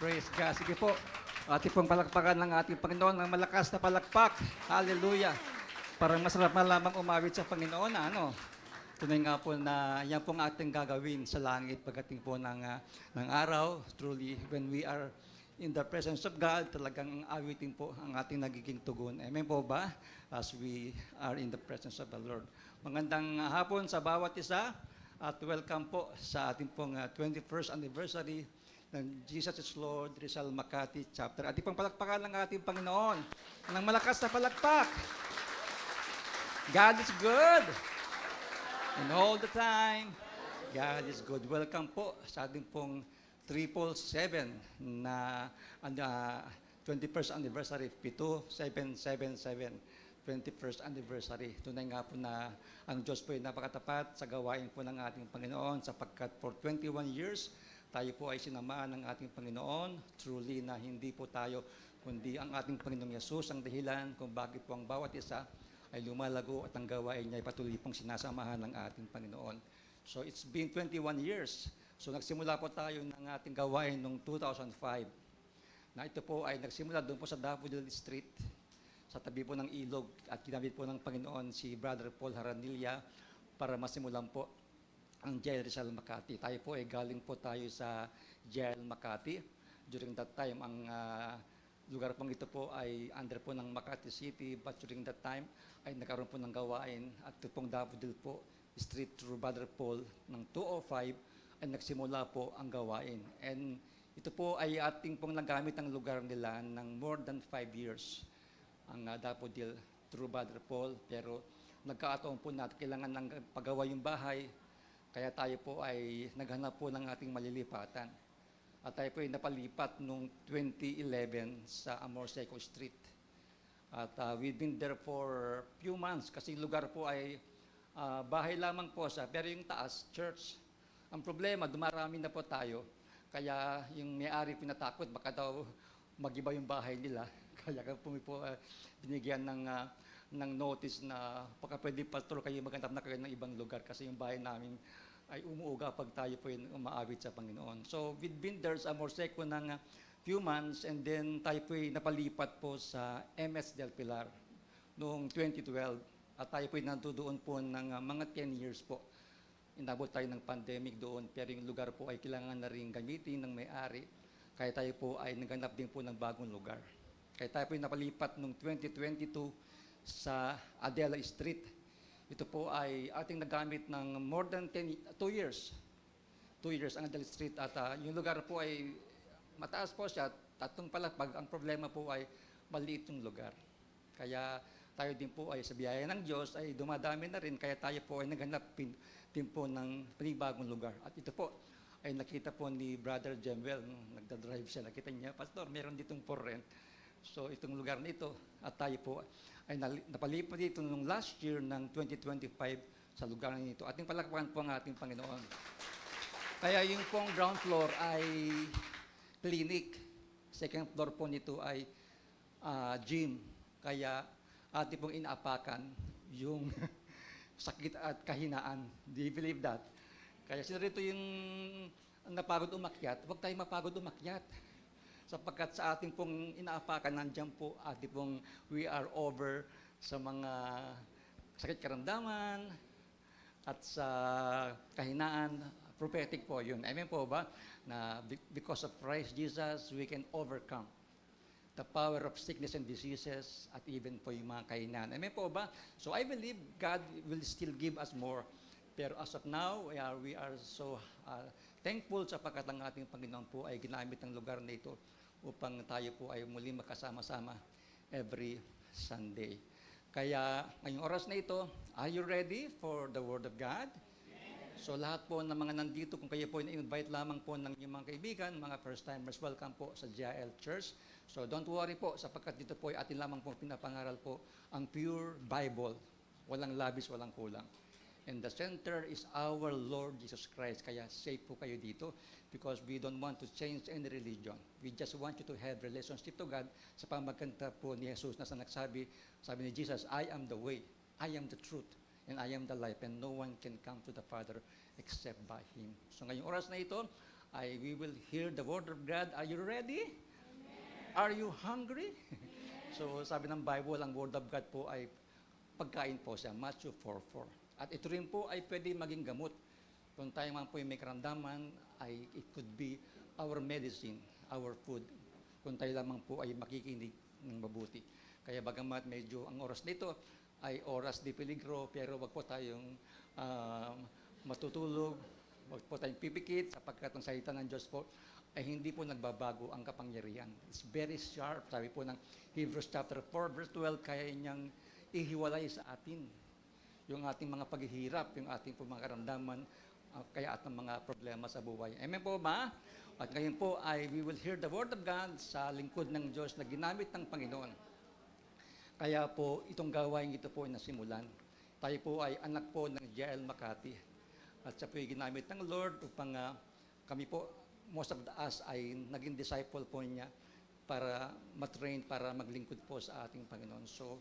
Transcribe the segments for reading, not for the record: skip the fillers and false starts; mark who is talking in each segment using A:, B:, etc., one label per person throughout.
A: Praise God. Sige po. Ating pong palakpakan ng ating Panginoon ng malakas na palakpak. Hallelujah. Parang masarap na lamang umawit sa Panginoon na ano. Tunay nga po na yan pong ating gagawin sa langit pagdating po ng araw. Truly, when we are in the presence of God, talagang awitin po ang ating nagiging tugon. Amen po ba? As we are in the presence of the Lord. Magandang hapon sa bawat isa at welcome po sa ating pong 21st anniversary ng Jesus is Lord, Rizal Makati chapter. Ating pang palakpakan ng ating Panginoon ng malakas na palakpak. God is good. And all the time, God is good. Welcome po sa ating pong 777 na 21st anniversary, 777, 21st anniversary. Tunay nga po na ang Diyos po ay napakatapat sa gawain po ng ating Panginoon sapagkat for 21 years, tayo po ay sinamaan ng ating Panginoon. Truly na hindi po tayo, kundi ang ating Panginoong Yesus ang dahilan kung bakit po ang bawat isa ay lumalago at ang gawain niya ay patuloy pong sinasamahan ng ating Panginoon. So it's been 21 years. So nagsimula po tayo ng ating gawain noong 2005. Na ito po ay nagsimula doon po sa Daffodil Street, sa tabi po ng ilog at ginamit po ng Panginoon si Brother Paul Haranilla para masimulan po ang Jail Rizal Makati. Tayo po ay galing po tayo sa Jail Makati. During that time, ang lugar pong ito po ay under po ng Makati City, but during that time ay nagkaroon po ng gawain at ito pong Daffodil po, street through Brother Paul ng 205 ay nagsimula po ang gawain. And ito po ay ating pong nagamit ang lugar nila ng more than 5 years, ang Daffodil through Brother Paul. Pero nagkataon po na kailangan ng paggawa yung bahay, kaya tayo po ay naghanap po ng ating malilipatan. At tayo po ay napalipat noong 2011 sa Amorseco Street. At we've been there for few months kasi lugar po ay bahay lamang po siya. Pero yung taas, church. Ang problema, dumarami na po tayo. Kaya yung may-ari pinatakot, baka daw mag-iba yung bahay nila. Kaya po binigyan ng notice na baka pwede pastor kayo maghanap na kayo ng ibang lugar kasi yung bahay namin ay umuuga pag tayo po yung umaawit sa Panginoon. So we've been there sa Amorseco ng few months and then tayo po ay napalipat po sa MS Del Pilar noong 2012 at tayo po ay nandoon po ng mga 10 years po. Inabot tayo ng pandemic doon pero yung lugar po ay kailangan na rin gamitin ng may-ari kaya tayo po ay naghanap din po ng bagong lugar. Kaya tayo po ay napalipat noong 2022 sa Adela Street. Ito po ay ating nagamit ng more than 2 years. 2 years ang Adela Street at yung lugar po ay mataas po siya, tatlong palapag. Ang problema po ay maliit yung lugar. Kaya tayo din po ay sa biyaya ng Diyos ay dumadami na rin kaya tayo po ay naghanap din po ng panibagong lugar. At ito po ay nakita po ni Brother Jemwell, nagdadrive siya, nakita niya, Pastor, meron ditong for rent. So itong lugar na ito at tayo po ay napalipat dito nung last year ng 2025 sa lugar na ito. Ating palakpakan po ang ating Panginoon. Kaya yung pong ground floor ay clinic. Second floor po nito ay gym. Kaya ating pong inaapakan yung sakit at kahinaan. Do you believe that? Kaya sino rito yung napagod umakyat, huwag tayong mapagod umakyat. Sapagkat sa ating pong inaapakan, nandiyan po ating pong we are over sa mga sakit karamdaman at sa kahinaan. Prophetic po yun. Amen po ba? Na because of Christ Jesus, we can overcome the power of sickness and diseases at even po yung mga kahinaan. Amen po ba? So I believe God will still give us more. Pero as of now, we are so thankful sapagkat ang ating Panginoon po ay ginamit ang lugar na ito upang tayo po ay muli makasama-sama every Sunday. Kaya ngayong oras na ito, are you ready for the Word of God? So lahat po ng mga nandito, kung kayo po in-invite lamang po ng inyong mga kaibigan, mga first-timers, welcome po sa JL Church. So don't worry po, sapagkat dito po ay atin lamang po pinapangaral po ang pure Bible. Walang labis, walang kulang. And the center is our Lord Jesus Christ. Kaya safe po kayo dito because we don't want to change any religion. We just want you to have relationship to God sa pamagkanta po ni Jesus na nagsabi, sabi ni Jesus, I am the way, I am the truth, and I am the life, and no one can come to the Father except by Him. So ngayong oras na ito, we will hear the Word of God. Are you ready? Are you hungry? So sabi ng Bible, ang Word of God po ay pagkain po siya, Matthew 4:4. At ito rin po ay pwede maging gamot. Kung tayo man po yung may karamdaman, it could be our medicine, our food. Kung tayo lamang po ay makikinig ng mabuti. Kaya bagamat medyo ang oras nito ay oras di peligro, pero wag po tayong matutulog, wag po tayong pipikit, sapagkat ang salita ng Diyos po ay hindi po nagbabago ang kapangyarihan. It's very sharp. Sabi po ng Hebrews chapter 4, verse 12, kaya niyang ihiwalay sa atin yung ating mga paghihirap, yung ating po mga karamdaman, kaya at ng mga problema sa buhay. Amen po ba? At ngayon po ay we will hear the Word of God sa lingkod ng Diyos na ginamit ng Panginoon. Kaya po itong gawain ito po ay nasimulan. Tayo po ay anak po ng J.L. Makati. At siya po ay ginamit ng Lord upang kami po, most of us ay naging disciple po niya para matrain, para maglingkod po sa ating Panginoon. So,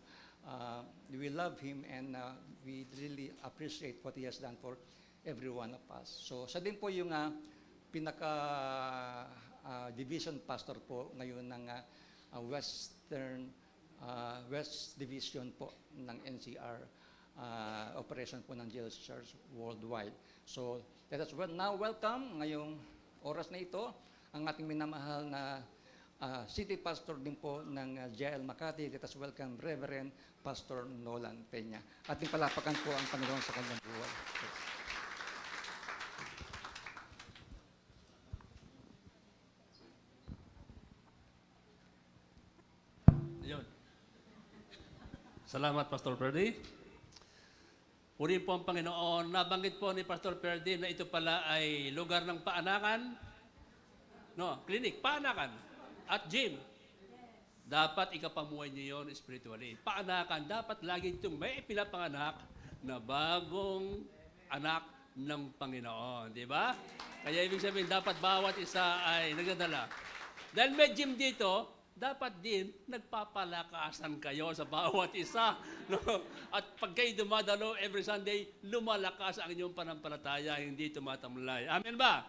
A: we love Him and we really appreciate what He has done for every one of us. So, siya din po yung pinaka-division pastor po ngayon ng West Division po ng NCR operation po ng JL's Church Worldwide. So, let us now welcome ngayong oras na ito ang ating minamahal na City Pastor din po ng JL Makati. Let us welcome Reverend Pastor Nolan Peña. Ating palapakan po ang Panginoon sa kanyang buhay.
B: Yun. Salamat, Pastor Perdi. Purihin po ang Panginoon. Nabanggit po ni Pastor Perdi na ito pala ay lugar ng paanakan. No, clinic, paanakan. At gym. Dapat ikapamuhay niyo yun spiritually. Paanakan, dapat lagi itong may pinapanganak na bagong anak ng Panginoon. Di ba? Kaya ibig sabihin, dapat bawat isa ay nagdadala. Dahil may gym dito, dapat din nagpapalakasan kayo sa bawat isa. No? At pag kayo dumadalo every Sunday, lumalakas ang inyong panampalataya, hindi tumatamlay. Amen ba?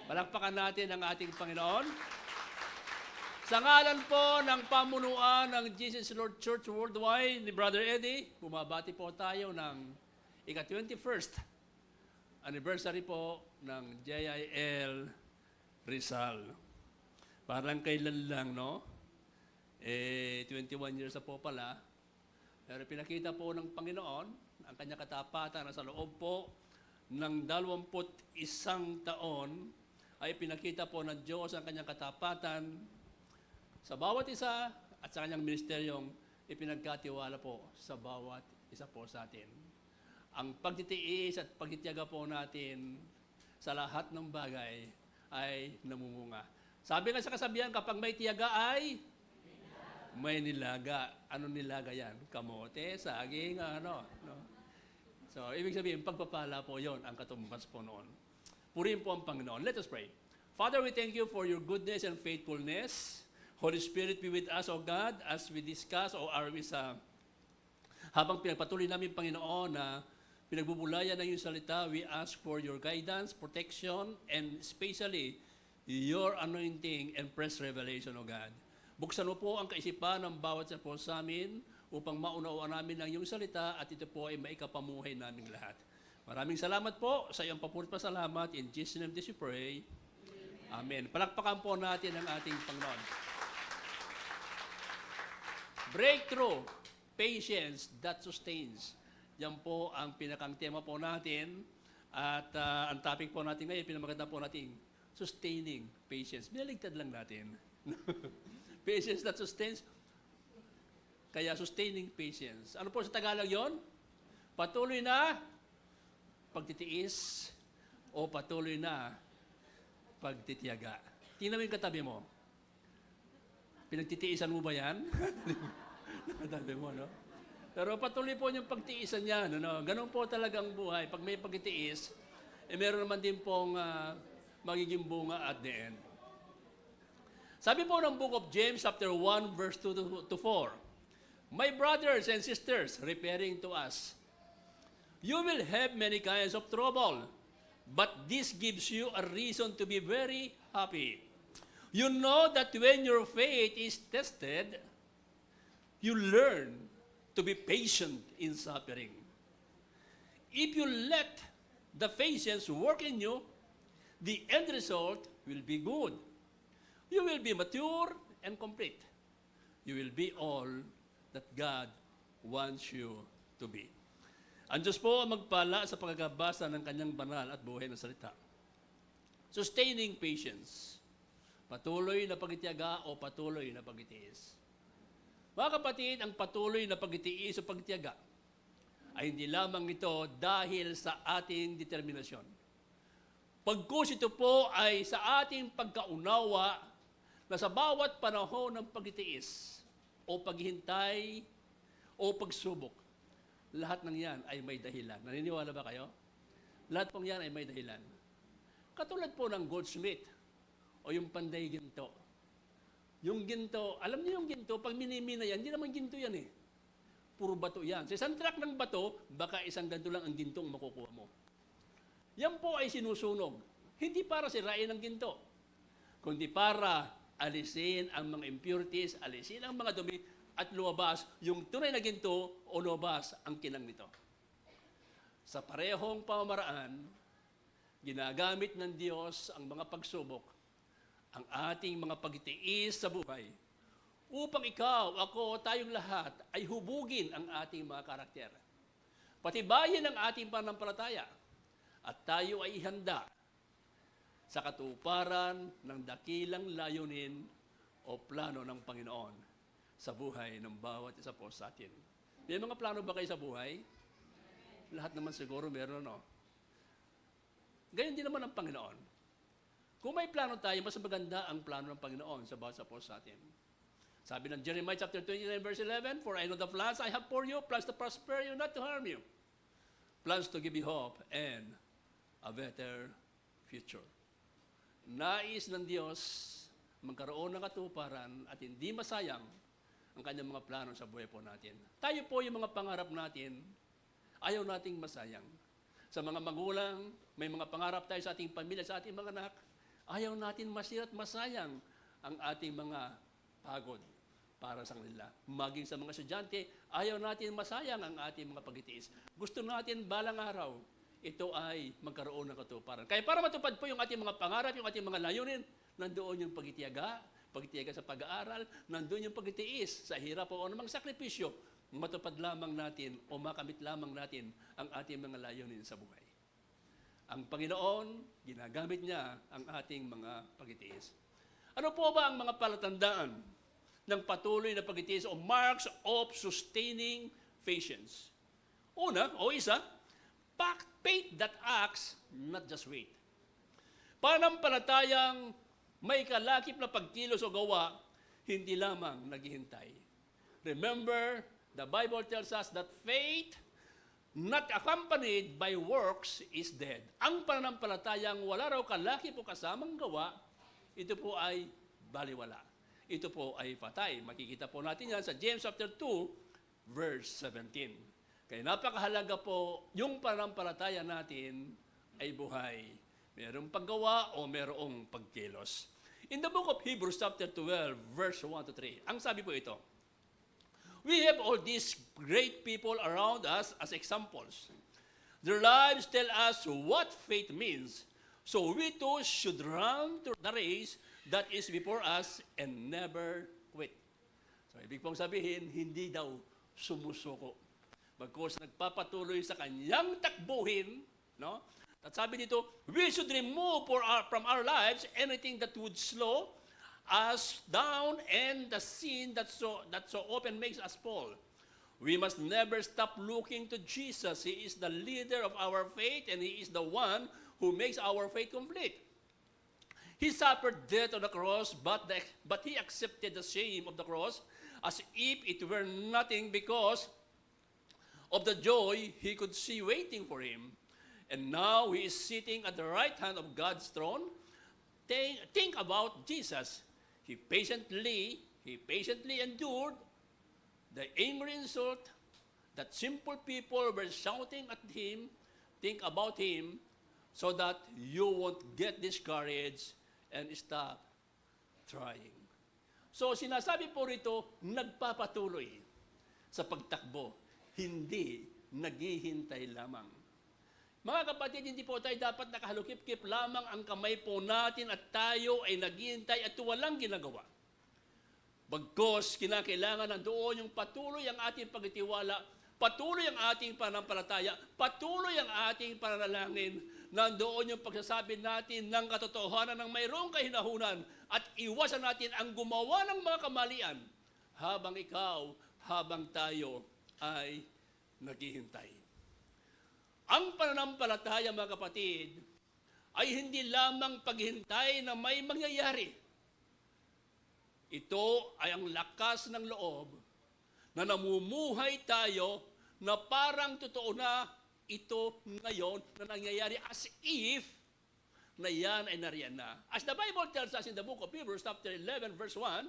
B: Palakpakan natin ang ating Panginoon. Sa ngalan po ng pamunuan ng Jesus Lord Church Worldwide ni Brother Eddie, bumabati po tayo ng ika-21st anniversary po ng JIL Rizal. Parang kailan lang, no? 21 years na po pala. Pero pinakita po ng Panginoon ang kanyang katapatan na sa loob po ng 21 taon ay pinakita po ng Diyos ang kanyang katapatan sa bawat isa at sa kanyang ministeryong ipinagkatiwala po sa bawat isa po sa atin. Ang pagtitiis at pagtitiyaga po natin sa lahat ng bagay ay namumunga. Sabi nga sa kasabihan, kapag may tiyaga ay may nilaga. Ano nilaga yan? Kamote, saging, ano. No? So, ibig sabihin, pagpapala po yon ang katumbas po noon. Purihin po ang Panginoon. Let us pray. Father, we thank you for your goodness and faithfulness. Holy Spirit, be with us, O God, as we discuss o habang pinagpatuloy namin, Panginoon, na pinagbubulayan ng iyong salita, we ask for your guidance, protection, and especially your anointing and fresh revelation, O God. Buksan mo po ang kaisipan ng bawat isa po sa amin upang maunawaan namin ang iyong salita at ito po ay maikapamuhay namin lahat. Maraming salamat po sa iyong papurit pasalamat. In Jesus' name this we pray. Amen. Palakpakan po natin ang ating Panginoon. Breakthrough, patience that sustains. Yan po ang pinakang tema po natin. At ang topic po natin ngayon, pinamaganda po natin, sustaining patience. Binaligtad lang natin. Patience that sustains. Kaya sustaining patience. Ano po sa Tagalog yon? Patuloy na pagtitiis o patuloy na pagtitiyaga. Tingnan mo yung katabi mo. Pinagtitiisan mo ba yan? Katabi mo, no? Pero patuloy po yung pagtiisan yan. Ano? Ganun po talagang buhay. Pag may pagtitiis, meron naman din pong magiging bunga at the end. Sabi po ng Book of James, chapter 1, verse 2 to 4, my brothers and sisters, referring to us, you will have many kinds of trouble. but this gives you a reason to be very happy. You know that when your faith is tested, you learn to be patient in suffering. If you let the patience work in you, the end result will be good. You will be mature and complete. You will be all that God wants you to be. Ang Diyos po ang magpala sa pagkakabasa ng kanyang banal at buhay na salita. Sustaining patience. Patuloy na pagtitiyaga o patuloy na pagtitiis. Mga kapatid, ang patuloy na pagtitiis o pagtitiyaga ay hindi lamang ito dahil sa ating determinasyon. Pagkus ito po ay sa ating pagkaunawa na sa bawat panahon ng pagtitiis o paghihintay o pagsubok, lahat ng yan ay may dahilan. Naniniwala ba kayo? Lahat pong yan ay may dahilan. Katulad po ng goldsmith o yung panday ginto. Yung ginto, alam niyo yung ginto, pag minimina yan, hindi naman ginto yan eh. Puro bato yan. Sa isang truck ng bato, baka isang ganito lang ang gintong makukuha mo. Yan po ay sinusunog. Hindi para sirain ang ginto, kundi para alisin ang mga impurities, alisin ang mga dumi, at lumabas yung tunay na ginto o lumabas ang kinang nito. Sa parehong pamamaraan, ginagamit ng Diyos ang mga pagsubok, ang ating mga pagtitiis sa buhay, upang ikaw, ako, tayong lahat ay hubugin ang ating mga karakter. Patibayin ang ating pananampalataya at tayo ay ihanda sa katuparan ng dakilang layunin o plano ng Panginoon sa buhay ng bawat isa po sa atin. May mga plano ba kayo sa buhay? Lahat naman siguro meron, no? Gayon din naman ang Panginoon. Kung may plano tayo, mas maganda ang plano ng Panginoon sa bawat isa po sa atin. Sabi ng Jeremiah chapter 29 verse 11, "For I know the plans I have for you, plans to prosper you, not to harm you. Plans to give you hope and a better future." Nais ng Diyos magkaroon ng katuparan at hindi masayang ang kanyang mga plano sa buhay po natin. Tayo po yung mga pangarap natin, ayaw nating masayang. Sa mga magulang, may mga pangarap tayo sa ating pamilya, sa ating mga anak, ayaw natin masira at masayang ang ating mga pagod para sa kanila. Maging sa mga estudyante, ayaw natin masayang ang ating mga pagtitiis. Gusto natin balang araw, ito ay magkaroon ng katuparan. Kaya para matupad po yung ating mga pangarap, yung ating mga layunin, nandoon yung pagtitiyaga sa pag-aaral, nandoon yung pagtitiis sa hirap o anumang sakripisyo, matupad lamang natin o makamit lamang natin ang ating mga layunin sa buhay. Ang Panginoon, ginagamit niya ang ating mga pagtitiis. Ano po ba ang mga palatandaan ng patuloy na pagtitiis o marks of sustaining patience? Una, o isa, faith that acts, not just wait. Panampalatayang may kalakip na pagkilos o gawa, hindi lamang naghihintay. Remember, the Bible tells us that faith not accompanied by works is dead. Ang pananampalatayang wala raw kalakip o kasamang gawa, ito po ay baliwala. Ito po ay patay. Makikita po natin yan sa James chapter 2, verse 17. Kaya napakahalaga po, yung pananampalataya natin ay buhay. Merong paggawa o merong pagkilos. In the book of Hebrews chapter 12, verse 1 to 3, ang sabi po ito, "We have all these great people around us as examples. Their lives tell us what faith means. So we too should run to the race that is before us and never quit." So ibig pong sabihin, hindi daw sumusuko. Bagkus nagpapatuloy sa kanyang takbuhin, no? At sabi dito, we should remove from our lives anything that would slow us down and the sin that so often makes us fall. We must never stop looking to Jesus. He is the leader of our faith and He is the one who makes our faith complete. He suffered death on the cross, but He accepted the shame of the cross as if it were nothing because of the joy He could see waiting for Him. And now He is sitting at the right hand of God's throne. Think about Jesus. He patiently endured the angry insult that simple people were shouting at Him. Think about Him so that you won't get discouraged and stop trying. So sinasabi po rito, nagpapatuloy sa pagtakbo, hindi naghihintay lamang. Mga kapatid, hindi po tayo dapat nakahalukip-kip lamang ang kamay po natin at tayo ay naghihintay at walang ginagawa. Bagkos, kinakailangan nandoon yung patuloy ang ating pagtitiwala, patuloy ang ating pananampalataya, patuloy ang ating pananalangin, nandoon yung pagsasabi natin ng katotohanan ng mayroong kahinahunan at iwasan natin ang gumawa ng mga kamalian habang tayo ay naghihintay. Ang pananampalataya, mga kapatid, ay hindi lamang paghintay na may mangyayari. Ito ay ang lakas ng loob na namumuhay tayo na parang totoo na ito ngayon na nangyayari as if na yan ay nariyan na. As the Bible tells us in the book of Hebrews chapter 11 verse 1,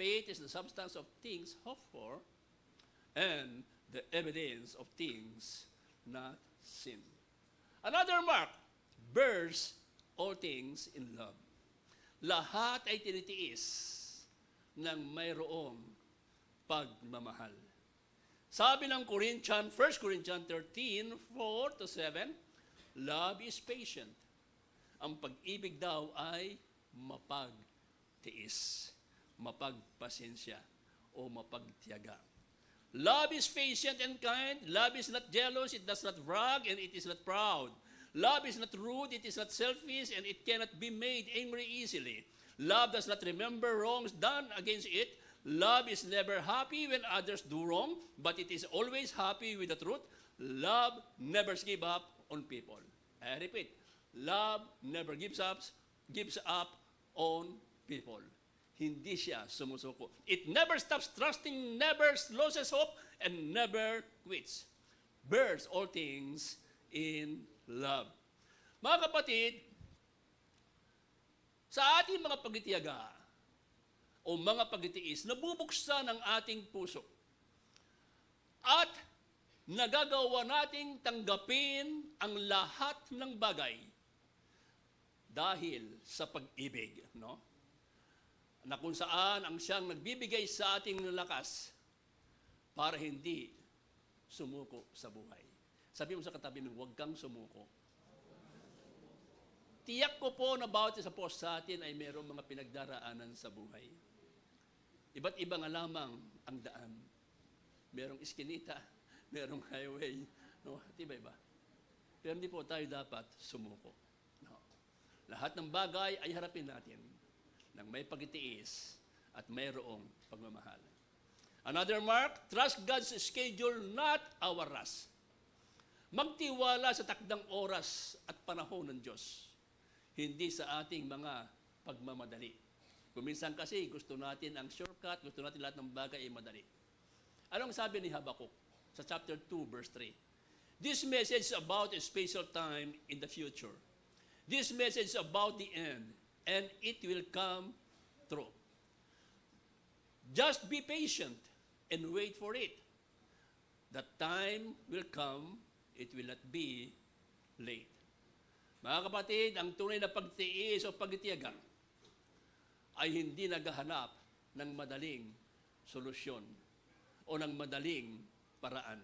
B: faith is the substance of things hoped for and the evidence of things not seen. Another mark, bears all things in love. Lahat ay tinitiis ng mayroong pagmamahal. Sabi ng 1 Corinthians 13, 4-7, love is patient. Ang pag-ibig daw ay mapagtiis, mapagpasensya, o mapagtiyaga. Love is patient and kind. Love is not jealous. It does not brag, and it is not proud. Love is not rude. It is not selfish, and it cannot be made angry easily. Love does not remember wrongs done against it. Love is never happy when others do wrong, but it is always happy with the truth. Love never gives up on people. I repeat, love never gives up on people. Hindi siya sumusuko. It never stops trusting, never loses hope, and never quits. Bears all things in love. Mga kapatid, sa ating mga pagtitiyaga o mga pagtitiis, nabubuksan ang ating puso. At nagagawa nating tanggapin ang lahat ng bagay dahil sa pag-ibig, no? Na kung saan ang siyang nagbibigay sa ating lakas para hindi sumuko sa buhay. Sabi mo sa katabi mo, huwag kang sumuko. Tiyak ko po na bawat isa po sa atin ay mayroong mga pinagdaraanan sa buhay. Iba't iba nga lamang ang daan. Merong iskinita, merong highway, no? Iba-iba. Pero hindi po tayo dapat sumuko. No. Lahat ng bagay ay harapin natin ng may pagtitiis at mayroong pagmamahal. Another mark, trust God's schedule, not our rush. Magtiwala sa takdang oras at panahon ng Diyos, hindi sa ating mga pagmamadali. Kuminsan kasi gusto natin ang shortcut, gusto natin lahat ng bagay ay madali. Anong sabi ni Habakkuk sa chapter 2, verse 3? This message is about a special time in the future. This message is about the end, and it will come true. Just be patient and wait for it. The time will come, it will not be late. Mga kapatid, ang tunay na pagtiis o pagtitiyaga ay hindi naghahanap ng madaling solusyon o ng madaling paraan.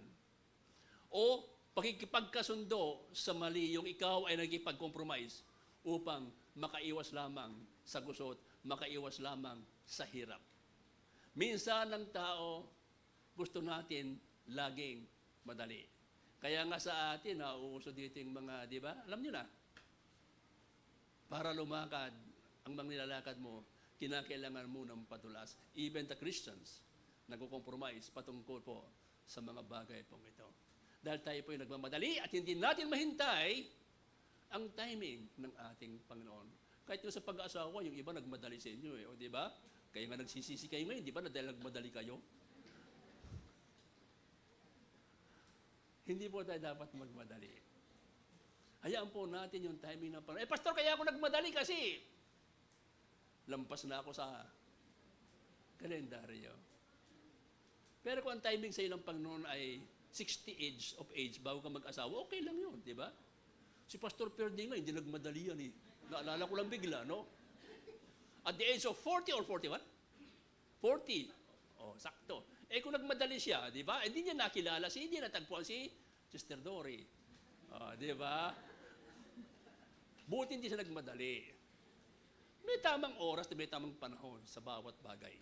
B: O pakikipagkasundo sa mali yung ikaw ay nagkipag-compromise upang makaiwas lamang sa gusot, makaiwas lamang sa hirap. Minsan ng tao, gusto natin laging madali. Kaya nga sa atin, nauuso dito yung mga, di ba? Alam niyo na, para lumakad, ang mga nilalakad mo, kinakailangan mo ng patulas. Even the Christians, nagko-compromise patungkol po sa mga bagay pong ito. Dahil tayo po yung nagmamadali at hindi natin mahintay ang timing ng ating Panginoon. Kahit yung sa pag-aasawa, yung iba nagmadali sa inyo o di ba? Kaya nga nagsisisi kayo ngayon, di ba? Na dahil nagmadali kayo. Hindi po tayo dapat magmadali. Hayaan po natin yung timing ng Panginoon. Pastor, kaya ako nagmadali kasi lampas na ako sa kalendaryo. Pero kung ang timing sa ilang Panginoon ay 60 age of age bago ka mag-asawa, okay lang yun, di ba? Si Pastor Perdi nga, hindi nagmadali yan eh. Naalala ko lang bigla, no? At the age of 40 or 41? 40. Oh, sakto. Kung nagmadali siya, di ba? Hindi niya nakilala, hindi natagpuan si Sister Dory. Di ba? Buti hindi siya nagmadali. May tamang oras at may tamang panahon sa bawat bagay.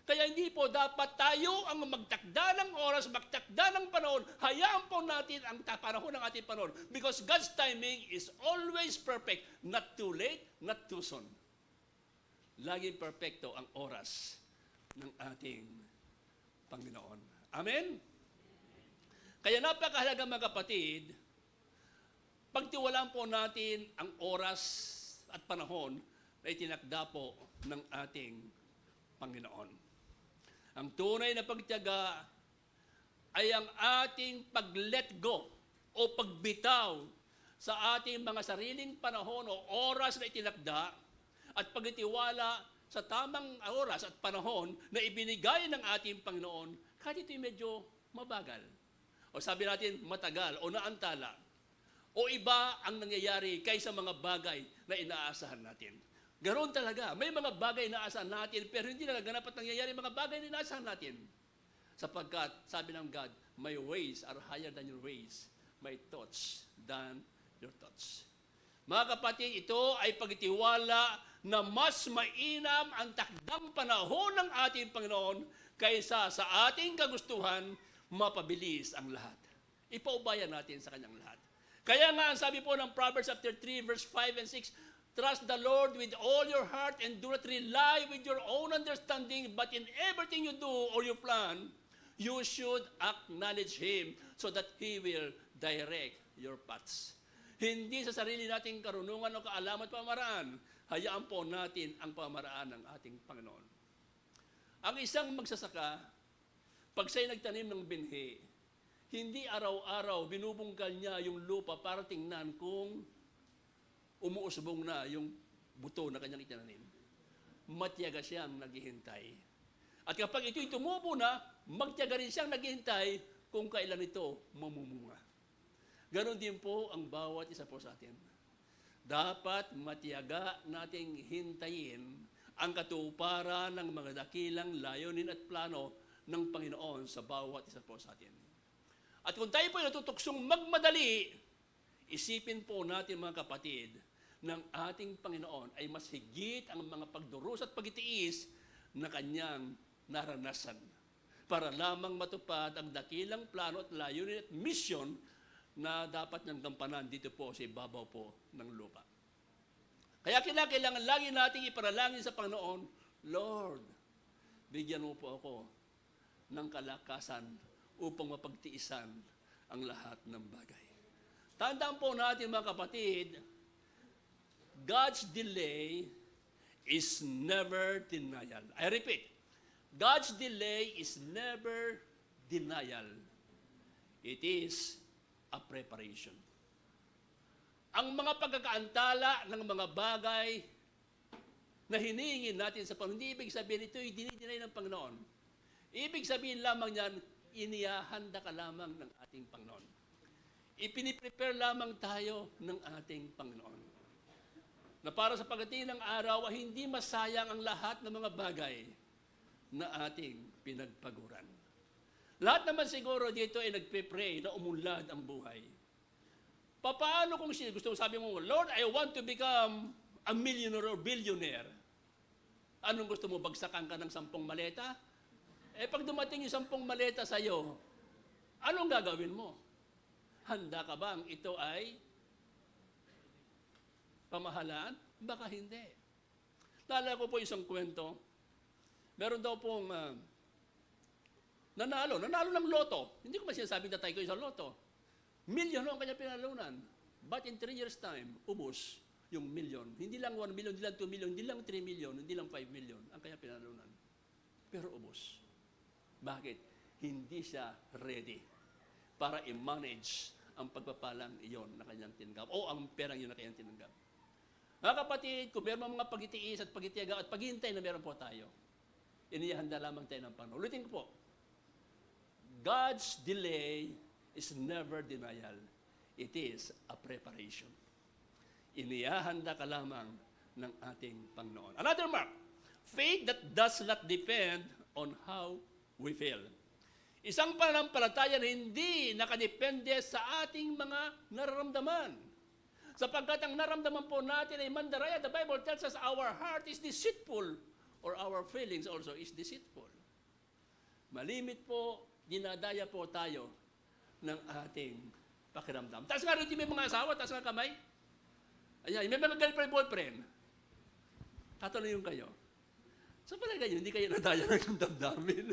B: Kaya hindi po dapat tayo ang magtakda ng oras, magtakda ng panahon. Hayaan po natin ang panahon ng ating panahon. Because God's timing is always perfect. Not too late, not too soon. Laging perfecto ang oras ng ating Panginoon. Amen? Kaya napakahalaga mga kapatid, pagtiwalaan po natin ang oras at panahon na itinakda po ng ating Panginoon. Ang tunay na pagtiyaga ay ang ating pag-let go o pagbitaw sa ating mga sariling panahon o oras na itinakda at pagtitiwala sa tamang oras at panahon na ibinigay ng ating Panginoon, kahit ito'y medyo mabagal. O sabi natin, matagal o naantala. O iba ang nangyayari kaysa mga bagay na inaasahan natin. Ganon talaga. May mga bagay na inaasahan natin, pero hindi na naganap at nangyayari mga bagay na inaasahan natin. Sapagkat, sabi ng God, my ways are higher than your ways. My thoughts than your thoughts. Mga kapatid, ito ay pagtitiwala na mas mainam ang takdang panahon ng ating Panginoon kaysa sa ating kagustuhan, mapabilis ang lahat. Ipaubayan natin sa kanyang lahat. Kaya nga, ang sabi po ng Proverbs chapter 3, verse 5 and 6, trust the Lord with all your heart and do not rely with your own understanding, but in everything you do or you plan, you should acknowledge Him so that He will direct your paths. Hindi sa sarili nating karunungan o kaalaman at pamaraan, hayaan po natin ang pamaraan ng ating Panginoon. Ang isang magsasaka, pag siya'y nagtanim ng binhi, hindi araw-araw binubungkal niya yung lupa para tingnan kung umuusbong na yung buto na kanyang itinanim. Matyaga siyang naghihintay. At kapag ito'y tumubo na, magtiyaga rin siyang naghihintay kung kailan ito mamumunga. Ganon din po ang bawat isa po sa atin. Dapat matiyaga nating hintayin ang katuparan ng mga dakilang layunin at plano ng Panginoon sa bawat isa po sa atin. At kung tayo po natutuksong magmadali, isipin po natin mga kapatid, ng ating Panginoon ay mas higit ang mga pagdurusa at pagtitiis na kanyang naranasan para lamang matupad ang dakilang plano at layunin at misyon na dapat niyang gampanan dito po sa ibabaw po ng lupa. Kaya kailangan lagi nating ipanalangin sa Panginoon, Lord, bigyan mo po ako ng kalakasan upang mapagtiisan ang lahat ng bagay. Tandaan po natin mga kapatid, God's delay is never denial. I repeat, God's delay is never denial. It is a preparation. Ang mga pagkakaantala ng mga bagay na hinihingin natin sa Panginoon, hindi ibig sabihin ito'y dinidinay ng Panginoon. Ibig sabihin lamang niyan, inihahanda ka lamang ng ating Panginoon. Ipiniprepare lamang tayo ng ating Panginoon. Na para sa pagdating ng araw, hindi masayang ang lahat ng mga bagay na ating pinagpaguran. Lahat naman siguro dito ay nagpe-pray na umunlad ang buhay. Paano kung gusto mo sabi mo, Lord, I want to become a millionaire or billionaire. Anong gusto mo, bagsakan ka ng 10 maleta? Pag dumating yung 10 maleta sa'yo, anong gagawin mo? Handa ka bang ito ay pamahalaan? Baka hindi. Naalala ko po isang kwento. Meron daw pong nanalo ng loto. Hindi ko man sinasabing tatay ko isang loto. Milyon ang kanya pinalunan. But in 3 years time, ubos yung milyon. Hindi lang 1 million, hindi lang 2 million, hindi lang 3 million, hindi lang 5 million ang kanya pinalunan. Pero ubos. Bakit? Hindi siya ready para i-manage ang pagpapalang iyon na kanyang tinanggap o ang perang iyon na kanyang tinanggap. Mga kapatid, kung meron mga pagtitiis at pagtitiyaga at paghihintay na meron po tayo, inihanda lamang tayo ng Panginoon. Ulitin ko po, God's delay is never denial. It is a preparation. Inihahanda ka lamang ng ating Panginoon. Another mark, faith that does not depend on how we feel. Isang pananampalataya na hindi nakadepende sa ating mga nararamdaman. Sapagkat ang nararamdaman po natin ay mandaraya. The Bible tells us our heart is deceitful or our feelings also is deceitful. Malimit po, dinadaya po tayo ng ating pakiramdam. Taas nga rin may mga asawa, taas nga kamay. Ayan, may mga girlfriend, boyfriend. Tatanungin kayo. Sa palagay nyo, hindi kayo nadaya ng damdamin.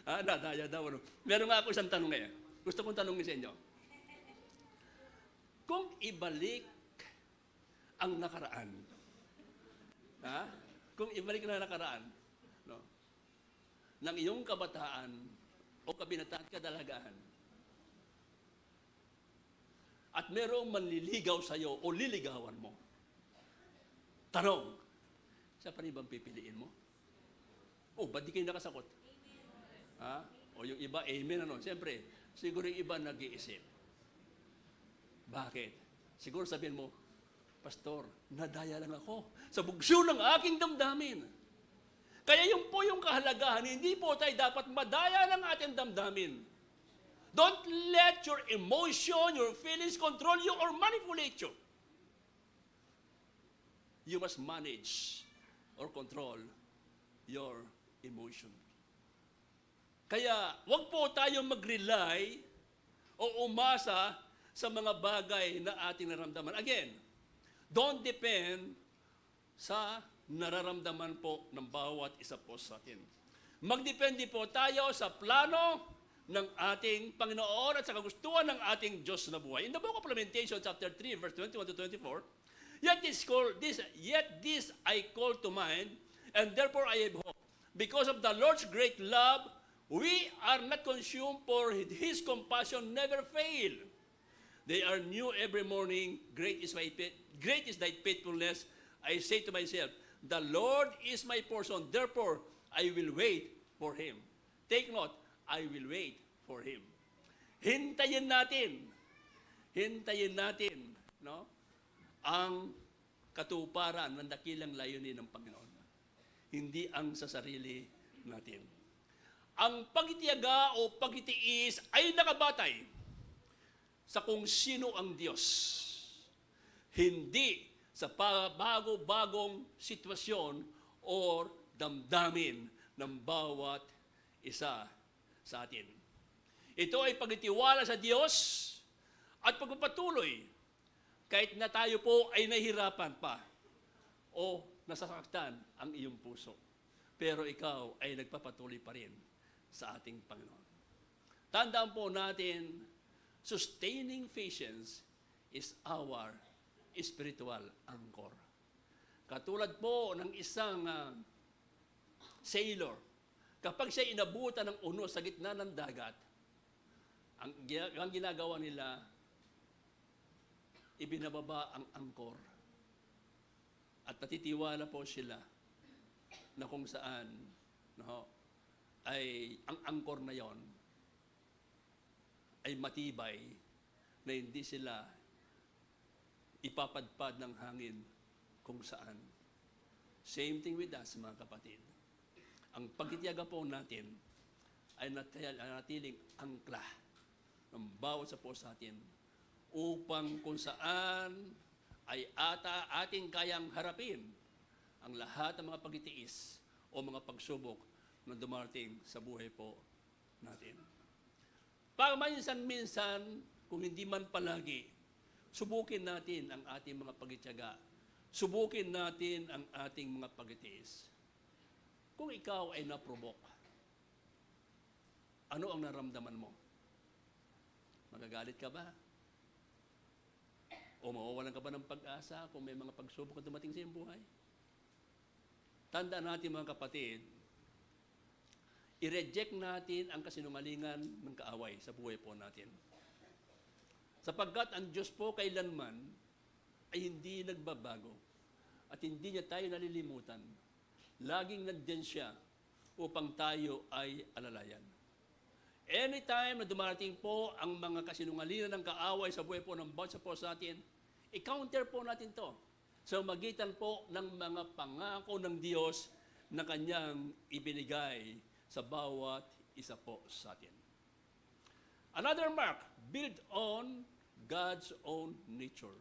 B: Nadaya daw. Ano? Meron nga ako isang tanong ngayon. Gusto kong tanongin sa inyo. Kung ibalik ang nakaraan, kung ibalik na nakaraan, no, ng iyong kabataan o kabinataan kadalagaan, at merong manliligaw sa iyo o liligawan mo, tanong, siya pa rin bang pipiliin mo? Ba't di kayo nakasakot? O yung iba, amen, ano? Siyempre, siguro yung iba nag-iisip. Bakit? Siguro sabihin mo, Pastor, nadaya lang ako sa bugso ng aking damdamin. Kaya yung po yung kahalagahan, hindi po tayo dapat madaya ng ating damdamin. Don't let your emotion, your feelings control you or manipulate you. You must manage or control your emotion. Kaya, wag po tayong mag-rely o umasa sa mga bagay na ating nararamdaman. Again, don't depend sa nararamdaman po ng bawat isa po sa atin. Magdepende po tayo sa plano ng ating Panginoon at sa kagustuhan ng ating Diyos na buhay. In the book of Lamentations, chapter 3, verse 21 to 24, Yet this I call to mind, and therefore I have hope. Because of the Lord's great love, we are not consumed, for His compassion never fail. They are new every morning. Great is thy faithfulness. I say to myself, the Lord is my portion, therefore I will wait for Him. Take note, I will wait for Him. Hintayin natin, no, ang katuparan ng dakilang layunin ng Panginoon. Hindi ang sa sarili natin. Ang pagtitiyaga o pagtitiis ay nakabatay sa kung sino ang Diyos. Hindi sa bago-bagong sitwasyon o damdamin ng bawat isa sa atin. Ito ay pagtitiwala sa Diyos at pagpapatuloy kahit na tayo po ay nahihirapan pa o nasasaktan ang iyong puso. Pero ikaw ay nagpapatuloy pa rin sa ating Panginoon. Tandaan po natin, sustaining patience is our spiritual anchor. Katulad po ng isang sailor, kapag siya inabutan ng unos sa gitna ng dagat, ang ginagawa nila, ibinababa ang angkor. At natitiwala po sila na kung saan ay ang angkor na yon ay matibay na hindi sila ipapadpad ng hangin kung saan. Same thing with us, mga kapatid. Ang pagtitiyaga po natin ay natiling angkla ng bawat sa po sa atin upang kung saan ay ating kayang harapin ang lahat ng mga pagtitiis o mga pagsubok na dumarating sa buhay po natin. Paminsan-minsan, kung hindi man palagi, subukin natin ang ating mga pagtitiyaga. Subukin natin ang ating mga pagtitiis. Kung ikaw ay naprovoke, ano ang naramdaman mo? Magagalit ka ba? O mawawalan ka ba ng pag-asa kung may mga pagsubok na dumating sa iyong buhay? Tandaan natin, mga kapatid, i-reject natin ang kasinungalingan ng kaaway sa buhay po natin. Sapagkat ang Diyos po kailanman ay hindi nagbabago at hindi niya tayo nalilimutan. Laging nandiyan siya upang tayo ay alalayan. anytime na dumarating po ang mga kasinungalingan ng kaaway sa buhay po ng bawat sa po sa atin, i-counter po natin to sa magitan po ng mga pangako ng Diyos na kanyang ibinigay sa bawat isa po sa atin. Another mark, build on God's own nature.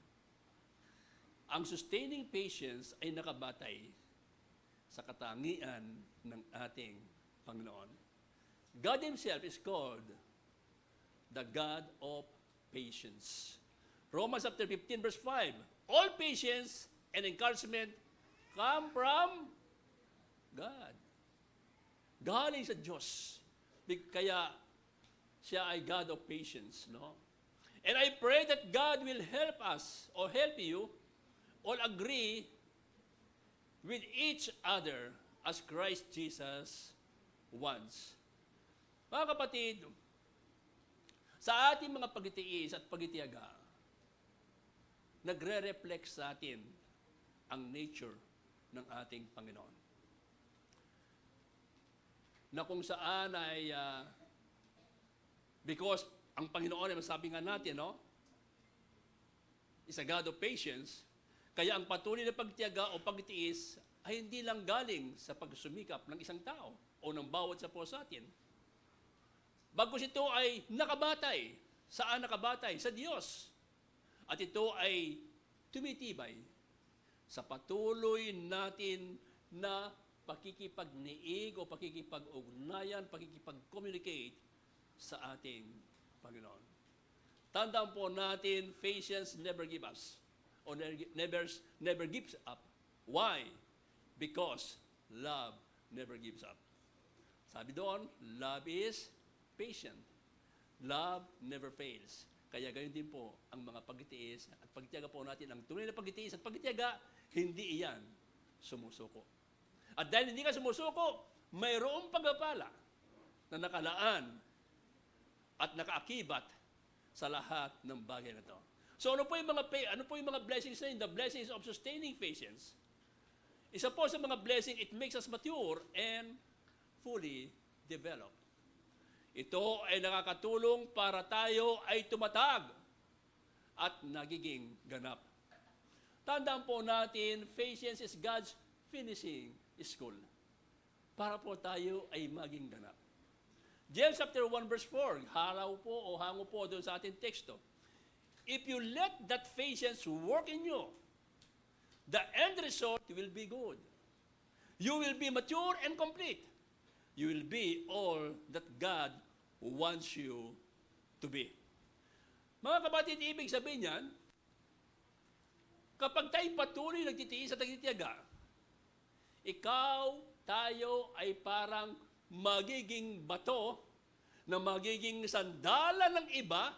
B: Ang sustaining patience ay nakabatay sa katangian ng ating Panginoon. God Himself is called the God of patience. Romans chapter 15 verse 5, all patience and encouragement come from God. Galing sa Diyos. Kaya siya ay God of patience, no? And I pray that God will help us or help you all agree with each other as Christ Jesus wants. Mga kapatid, sa ating mga pagtitiis at pagtitiyaga, nagre-reflect sa atin ang nature ng ating Panginoon. Na kung saan ay, because ang Panginoon ay masabi nga natin, no? Is a God of patience, kaya ang patuloy na pagtiyaga o pagtitiis ay hindi lang galing sa pagsumikap ng isang tao o ng bawat sa po sa atin. Bagkus ito ay nakabatay. Saan nakabatay? Sa Diyos. At ito ay tumitibay sa patuloy natin na pakikipagniig o pakikipag-ugnayan, pakikipag-communicate sa ating Panginoon. Tandaan po natin, patience never gives us or never gives up. Why? Because love never gives up. Sabi doon, love is patient. Love never fails. Kaya gayon din po ang mga pagtitiis at pagtiyaga po natin. Ang tunay na pagtitiis at pagtiyaga, hindi iyan sumusuko. At dahil hindi ka sumusuko, mayroong pagpapala na nakalaan at nakaakibat sa lahat ng bagay na ito. So ano po yung mga blessings na yun? The blessings of sustaining patience. Isa po sa mga blessing, it makes us mature and fully developed. Ito ay nakakatulong para tayo ay tumatag at nagiging ganap. Tandaan po natin, patience is God's finishing school para po tayo ay maging ganap. James chapter 1 verse 4, halaw po o hango po doon sa ating teksto. If you let that patience work in you, the end result will be good. You will be mature and complete. You will be all that God wants you to be. Mga kapatid, ibig sabihin yan, kapag tayo patuloy nagtitiis at nagtitiyaga, ikaw, tayo ay parang magiging bato na magiging sandalan ng iba,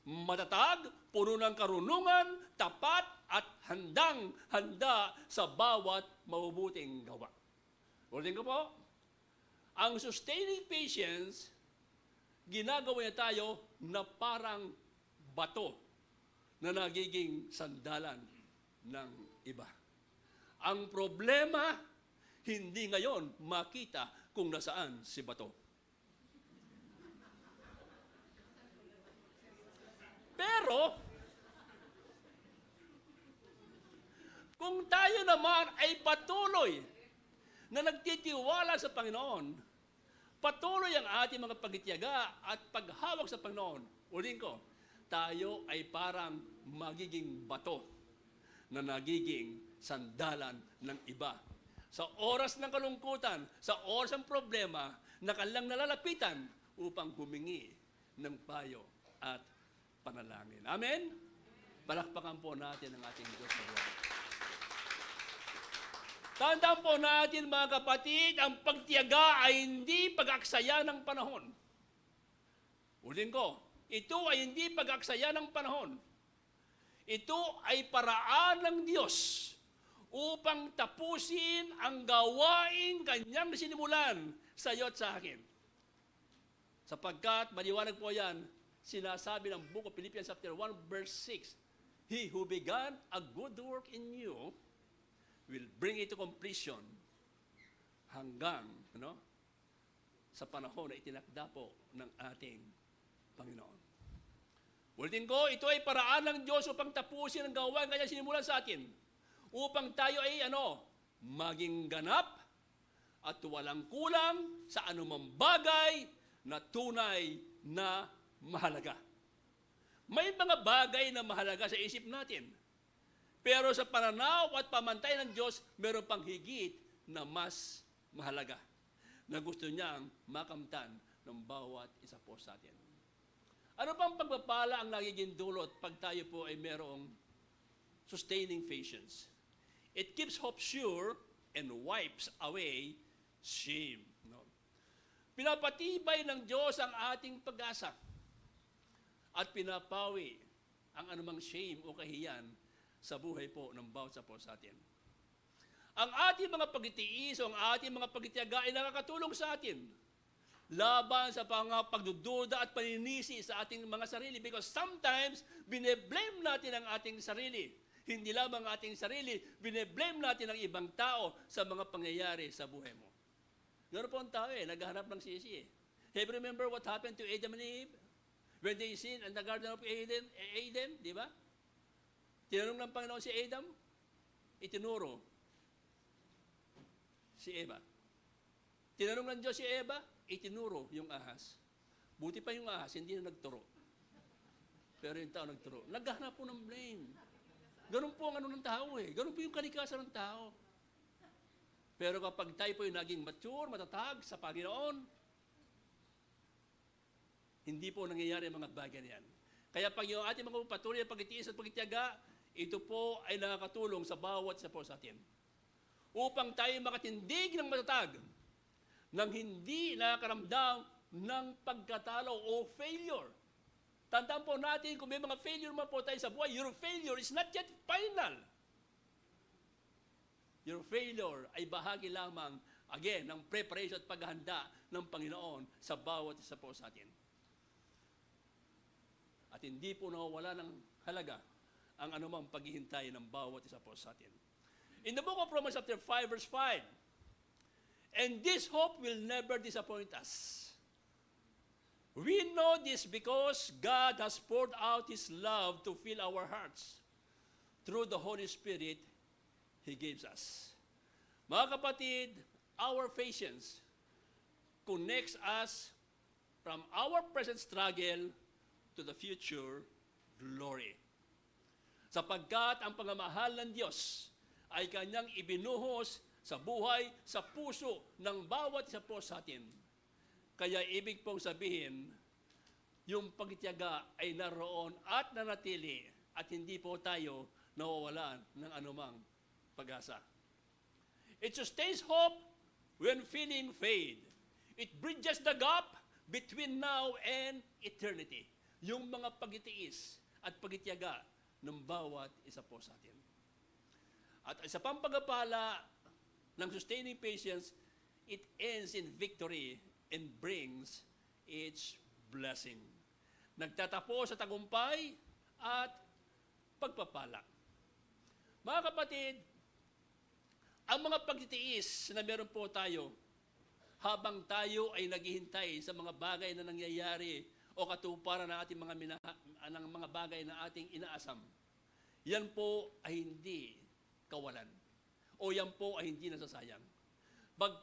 B: matatag, puno ng karunungan, tapat at handang-handa sa bawat mabubuting gawa. Ulitin ko po, ang sustaining patience, ginagawa niya tayo na parang bato na nagiging sandalan ng iba. Ang problema, hindi ngayon makita kung nasaan si bato. Pero, kung tayo naman ay patuloy na nagtitiwala sa Panginoon, patuloy ang ating mga pagtitiyaga at paghawak sa Panginoon. Ulitin ko, tayo ay parang magiging bato na nagiging sandalan ng iba. Sa oras ng kalungkutan, sa oras ng problema, na kanilang nalalapitan upang humingi ng payo at panalangin. Amen? Palakpakan po natin ang ating Diyos sa buhay. Tandaan po natin mga kapatid, ang pagtiyaga ay hindi pag-aksaya ng panahon. Ulitin ko, ito ay hindi pag-aksaya ng panahon. Ito ay paraan ng Diyos upang tapusin ang gawain kanyang sinimulan sa iyo at sa akin. Sapagkat, maliwanag po yan, sinasabi ng Book of Philippians chapter 1 verse 6, He who began a good work in you will bring it to completion hanggang sa panahon na itinakda po ng ating Panginoon. Ulitin ko, ito ay paraan ng Diyos upang tapusin ang gawain kanya sinimulan sa atin. Upang tayo ay maging ganap at walang kulang sa anumang bagay na tunay na mahalaga. May mga bagay na mahalaga sa isip natin. Pero sa pananaw at pamantay ng Diyos, meron pang higit na mas mahalaga na gusto niyang makamtan ng bawat isa po sa atin. Ano bang pagpapala ang nagiging dulot pag tayo po ay merong sustaining patience? It keeps hope sure and wipes away shame. No? Pinapatibay ng Diyos ang ating pag-asa at pinapawi ang anumang shame o kahiyan sa buhay po ng bawat isa po sa atin. Ang ating mga pagtitiis o ang ating mga pagtitiyaga ay nakakatulong sa atin laban sa pagdududa at paninisi sa ating mga sarili because sometimes bine-blame natin ang ating sarili. Hindi lamang ang ating sarili, bine-blame natin ang ibang tao sa mga pangyayari sa buhay mo. Ganoon po ang tao naghahanap ng sisi Have you remember what happened to Adam and Eve? When they sinned in the Garden of Eden, di ba? Tinanong ng Panginoon si Adam, itinuro si Eva. Tinanong ng Diyos si Eva, itinuro yung ahas. Buti pa yung ahas, hindi na nagturo. Pero yung tao nagturo. Naghahanap po ng blame. Ganun po ang ng tao Ganun po yung kalikasan ng tao. Pero kapag tayo po yung naging mature, matatag sa Panginoon, hindi po nangyayari ang mga bagay na yan. Kaya pag yung ating mga patuloy na pagtitiis at pagtitiyaga, ito po ay nakakatulong sa bawat isa po sa atin. Upang tayo makatindig ng matatag nang hindi nakakaramdam ng pagkatalo o failure. Tandaan po natin kung may mga failure man po tayo sa buhay, your failure is not yet final. Your failure ay bahagi lamang, again, ng preparation at paghahanda ng Panginoon sa bawat isa po sa atin. At hindi po nawawala ng halaga ang anumang paghihintay ng bawat isa po sa atin. In the book of Romans chapter 5, verse 5, and this hope will never disappoint us. We know this because God has poured out His love to fill our hearts through the Holy Spirit He gives us. Mga kapatid, our patience connects us from our present struggle to the future glory. Sapagkat ang pagmamahal ng Diyos ay Kanyang ibinuhos sa buhay, sa puso ng bawat isa po sa atin. Kaya ibig pong sabihin, yung pagtitiyaga ay naroon at nanatili at hindi po tayo nawawalan ng anumang pag-asa. It sustains hope when feeling fade. It bridges the gap between now and eternity. Yung mga pagtitiis at pagtitiyaga ng bawat isa po sa atin. At isa pang pagpapala ng sustaining patience, it ends in victory and brings its blessing. Nagtatapos sa tagumpay at pagpapala. Mga kapatid, ang mga pagtitiis na meron po tayo habang tayo ay naghihintay sa mga bagay na nangyayari o katuparan ng ating ng mga bagay na ating inaasam, yan po ay hindi kawalan. O yan po ay hindi nasasayang.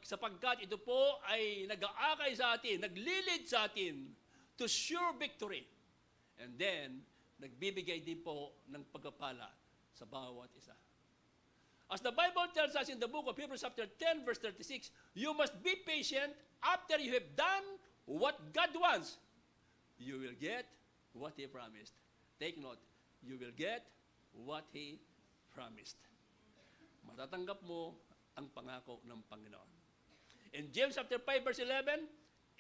B: Sapagkat ito po ay nag-aakay sa atin, naglilid sa atin to sure victory. And then, nagbibigay din po ng pagpapala sa bawat isa. As the Bible tells us in the book of Hebrews chapter 10, verse 36, you must be patient after you have done what God wants. You will get what He promised. Take note, you will get what He promised. Matatanggap mo ang pangako ng Panginoon. In James chapter 5, verse 11,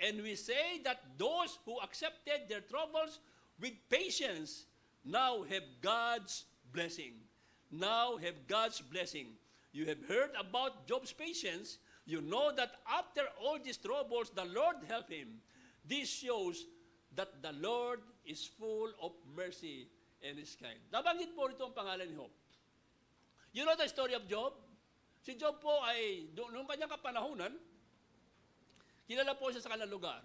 B: and we say that those who accepted their troubles with patience now have God's blessing. Now have God's blessing. You have heard about Job's patience. You know that after all these troubles, the Lord helped him. This shows that the Lord is full of mercy and is kind. Nabanggit po rito ang pangalan ni Job. You know the story of Job? Si Job po ay, noong kanyang kapanahunan, Kilala po siya sa kanilang lugar.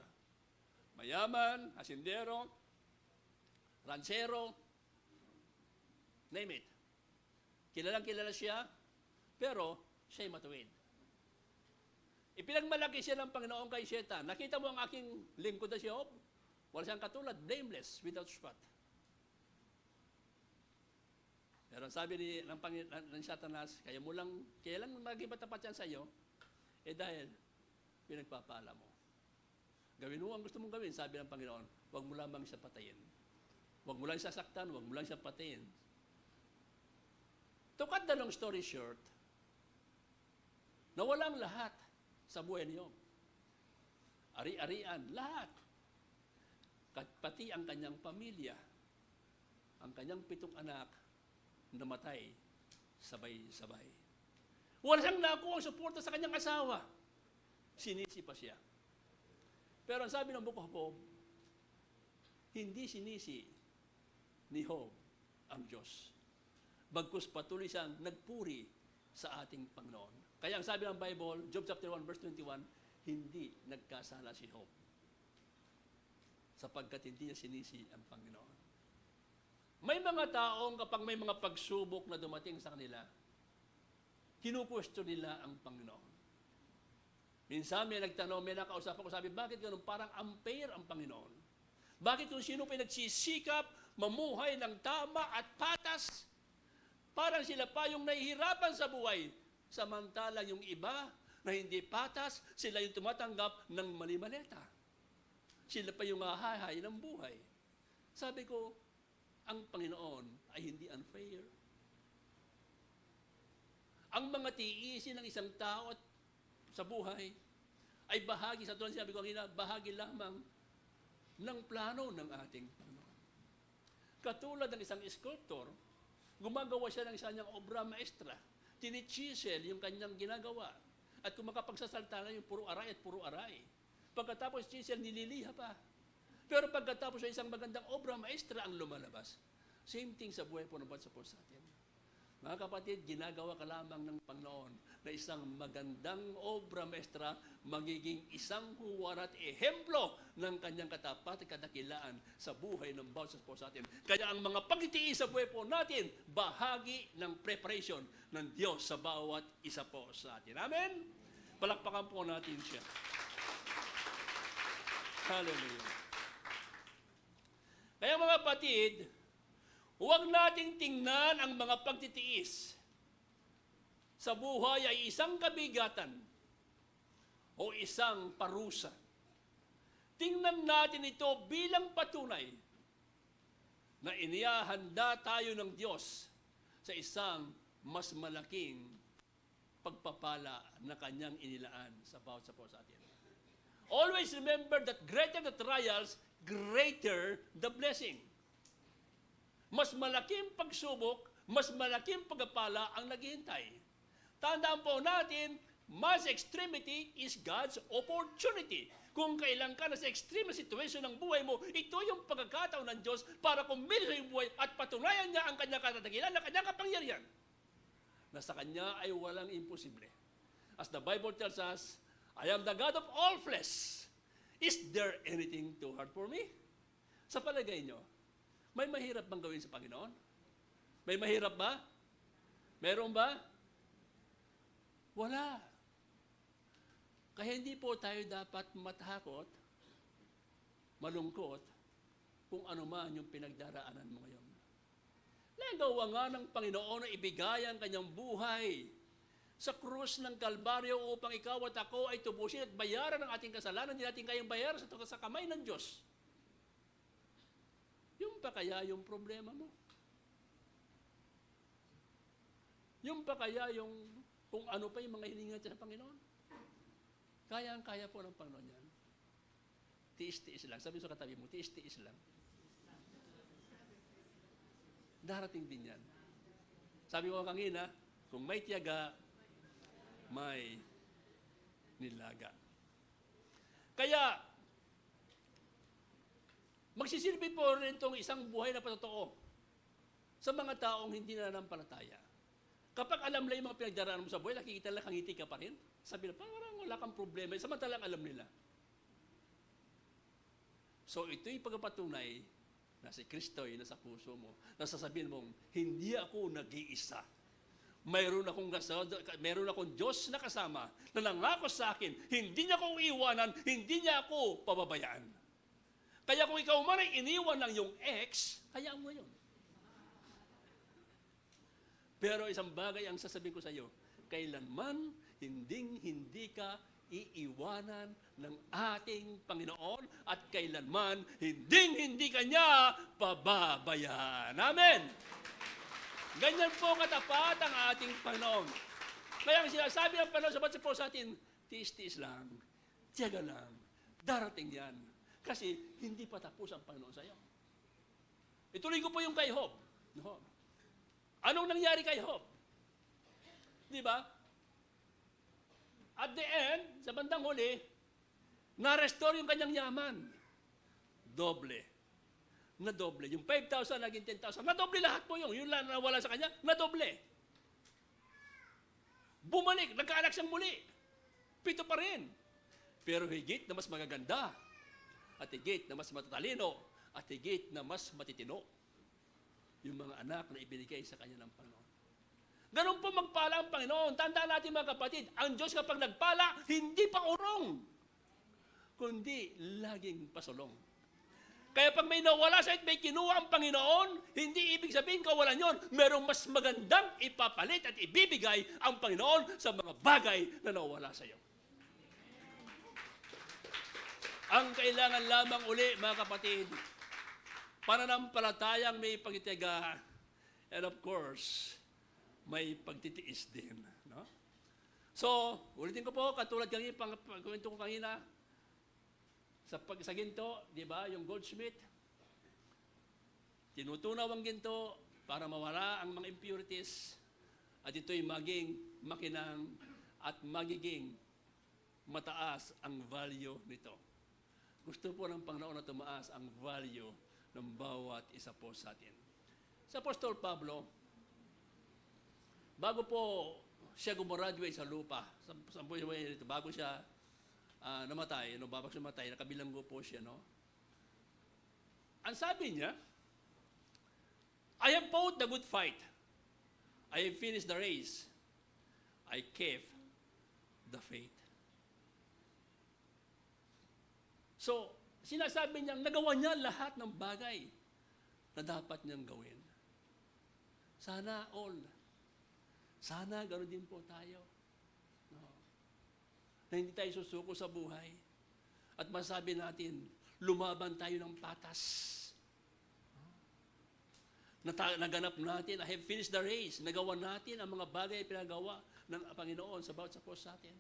B: Mayaman, hasindero, ranchero, name it. Kilalang kilala siya, pero siya'y matuwid. Ipinagmalaki siya ng Panginoon kay Satan. Nakita mo ang aking lingkod na si Job? Wala siyang katulad, blameless, without spot. Pero sabi ng Satanas, kaya lang maging matapat yan sa iyo, dahil pinagpapala mo. Gawin mo ang gusto mong gawin, sabi ng Panginoon, huwag mo lamang siya patayin. Huwag mo lang siya saktan, huwag mo lang siya patayin. To cut the long story short, nawala ang lahat sa buhay niyo. Ari-arian, lahat. Pati ang kanyang pamilya, ang kanyang 7 anak, namatay sabay-sabay. Wala siyang nakuha ang suporta sa kanyang asawa. Sinisi pa siya. Pero ang sabi ng Book of Job, hindi sinisi ni Job ang Diyos. Bagkus patuloy siyang nagpuri sa ating Panginoon. Kaya ang sabi ng Bible, Job chapter 1 verse 21, hindi nagkasala si Job. Sapagkat hindi niya sinisi ang Panginoon. May mga taong kapag may mga pagsubok na dumating sa kanila, kinukwestiyon nila ang Panginoon. Minsan may nagtanong, may nakausap ako, sabi, bakit ganun? Parang unfair ang Panginoon. Bakit kung sino pa nagsisikap, mamuhay ng tama at patas, parang sila pa yung nahihirapan sa buhay. Samantalang yung iba na hindi patas, sila yung tumatanggap ng mali-maleta. Sila pa yung mahahay ng buhay. Sabi ko, ang Panginoon ay hindi unfair. Ang mga tiisin ng isang tao at sa buhay ay bahagi, sa tulad sinabi ko kanina, bahagi lamang ng plano ng ating Panginoon. Katulad ng isang sculptor, gumagawa siya ng isang obra maestra, tinichisel yung kanyang ginagawa, at kung makapagsasalta na yung puro aray at puro aray. Pagkatapos chisel, nililiha pa. Pero pagkatapos ay isang magandang obra maestra ang lumalabas. Same thing sa buhay po ng bansa po sa atin. Mga kapatid, ginagawa ka lamang ng Panginoon na isang magandang obra maestra, magiging isang huwarat ehemplo ng kanyang katapat at kadakilaan sa buhay ng bawat po sa atin. Kaya ang mga pagtitiis sa buhay po natin, bahagi ng preparation ng Diyos sa bawat isa po sa atin. Amen? Palakpakan po natin siya. Hallelujah. Kaya mga kapatid, huwag nating tingnan ang mga pagtitiis sa buhay ay isang kabigatan o isang parusa. Tingnan natin ito bilang patunay na inihahanda tayo ng Diyos sa isang mas malaking pagpapala na kanyang inilaan sa bawat sa atin. Always remember that greater the trials, greater the blessing. Mas malaking pagsubok, mas malaking pagpapala ang naghihintay. Tandaan po natin, mass extremity is God's opportunity. Kung kailan ka na sa extreme situation ng buhay mo, ito yung pagkakataon ng Diyos para kumilos sa iyong buhay at patunayan niya ang kanyang katatagilan, ang kanyang kapangyarihan. Na sa kanya ay walang imposible. As the Bible tells us, I am the God of all flesh. Is there anything too hard for me? Sa palagay nyo, may mahirap bang gawin sa Panginoon? May mahirap ba? Meron ba? Wala. Kaya hindi po tayo dapat matakot, malungkot, kung ano man yung pinagdaraanan mo ngayon. Nagawa nga ng Panginoon na ibigay ang kanyang buhay sa krus ng Kalbaryo upang ikaw at ako ay tubusin at bayaran ang ating kasalanan. Hindi natin kayang bayaran sa kamay ng Diyos. Yung pa kaya yung problema mo? Yung pa kaya yung kung ano pa yung mga hininga sa Panginoon? Kaya po ng Panginoon yan. Tiis-tiis lang. Sabi sa katabi mo, tiis-tiis lang. Darating din yan. Sabi ko kanina, kung may tiyaga, may nilaga. Kaya, magsisilbi po rin itong isang buhay na patotoo sa mga taong hindi nananampalataya. Kapag alam nila yung mga pinagdaraanan mo sa buhay, nakikita nila kangiti ka pa rin. Sabi nila, parang wala kang problema. Samantalang alam nila. So ito'y pagpapatunay na si Kristo ay nasa puso mo. Nasasabihin mong, hindi ako nag-iisa. Mayroon akong Diyos na kasama na nangako sa akin, hindi niya ako iiwanan, hindi niya ako pababayaan. Kaya kung ikaw man ay iniwan ng iyong ex, hayaan mo yun. Pero isang bagay ang sasabihin ko sa iyo, kailanman hindi ka iiwanan ng ating Panginoon at kailanman hindi ka niya pababayaan. Amen! Ganyan po katapat ang ating Panginoon. Kaya ang sinasabi ng Panginoon sa po sa atin, tiis-tiis lang, tiyaga lang, darating yan. Kasi hindi pa tapos ang Panginoon sa iyo. Ituloy ko po yung kay Job. No? Anong nangyari kay Job? Di ba? At the end, sa bandang huli, na-restore yung kanyang yaman. Doble. Na-doble. Yung 5,000 naging 10,000. Na-doble lahat po yung lang nawala sa kanya, na-doble. Bumalik, nagkaanak siyang muli. 7 pa rin. Pero higit na mas magaganda, at higit na mas matatalino, at higit na mas matitino, yung mga anak na ibinigay sa kanya ng Panginoon. Ganun po magpala ang Panginoon. Tandaan natin mga kapatid, ang Diyos kapag nagpala, hindi pa urong, kundi laging pasulong. Kaya pag may nawala sa iyo, may kinuha ang Panginoon, hindi ibig sabihin kawalan yon. Merong mas magandang ipapalit at ibibigay ang Panginoon sa mga bagay na nawala sa iyo. Ang kailangan lamang uli, mga kapatid, pananampalatayang may pagtitiyaga, and of course, may pagtitiis din. No? So, ulitin ko po, katulad kanina, pagkwento ko kanina, sa ginto, di ba, yung goldsmith, tinutunaw ang ginto para mawala ang mga impurities at ito'y maging makinang at magiging mataas ang value nito. Gusto po ng Panginoon na tumaas ang value ng bawat isa po sa atin. Sa Apostol Pablo, bago po siya gumraduate sa lupa, bago siya namatay, bago siya namatay, nakabilanggo po siya, no? Ang sabi niya, I have fought the good fight. I have finished the race. I kept the faith. So, sinasabi niya, nagawa niya lahat ng bagay na dapat niyang gawin. Sana all. Sana gano'n din po tayo. No. Na hindi tayo susuko sa buhay. At masabi natin, lumaban tayo ng patas. Naganap natin, I have finished the race. Nagawa natin ang mga bagay na pinagawa ng Panginoon sa bawat sa sa atin.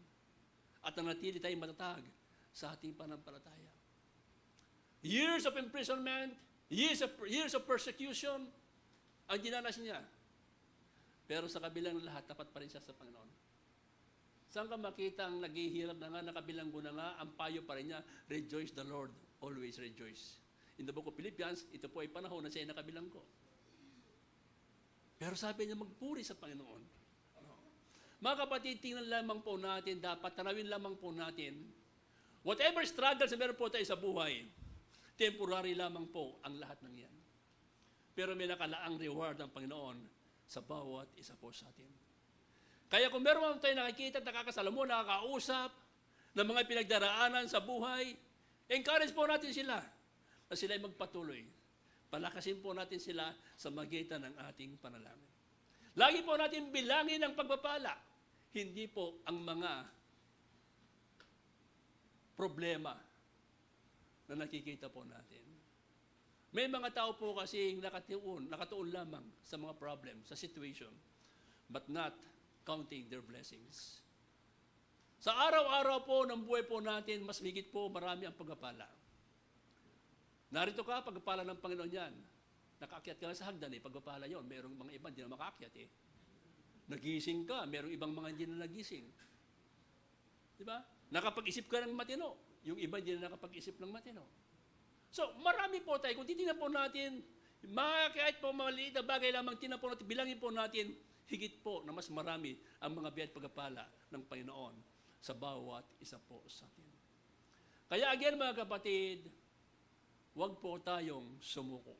B: At nanatili tayong matatag sa ating panampalataya. Years of imprisonment, years of persecution, ang dinanas niya. Pero sa kabilang ng lahat, tapat pa rin siya sa Panginoon. Saan ka makita ang naghihirap na nga, nakabilanggo na nga, ang payo pa rin niya, rejoice the Lord, always rejoice. In the book of Philippians, ito po ay panahon na siya ay nakabilanggo. Pero sabi niya, magpuri sa Panginoon. No. Mga kapatid, tingnan lamang po natin, dapat tanawin lamang po natin, whatever struggles na meron po tayo sa buhay, temporary lamang po ang lahat ng yan. Pero may nakalaang reward ng Panginoon sa bawat isa po sa atin. Kaya kung meron tayo nakikita at nakakasalamuha, nakakausap ng mga pinagdaraanan sa buhay, encourage po natin sila na sila ay magpatuloy. Palakasin po natin sila sa magitan ng ating panalangin. Lagi po natin bilangin ang pagpapala, hindi po ang mga problema na nakikita po natin. May mga tao po kasi nakatuon lamang sa mga problem, sa situation, but not counting their blessings. Sa araw-araw po ng buhay po natin, mas higit po marami ang pagpapala. Narito ka, pagpapala ng Panginoon yan. Nakaakyat ka sa hagdan, pagpapala yon. Merong mga iba, hindi na makaakyat Nagising ka, merong ibang mga hindi na nagising. Diba? Nakapag-isip ka ng matino. Yung iba hindi na nakapag-isip ng matino. So, marami po tayo. Kung titignan po natin, kahit po maliit na bagay lamang, tinan po natin, bilangin po natin, higit po na mas marami ang mga biyat pagpapala ng Panginoon sa bawat isa po sa atin. Kaya again mga kapatid, huwag po tayong sumuko.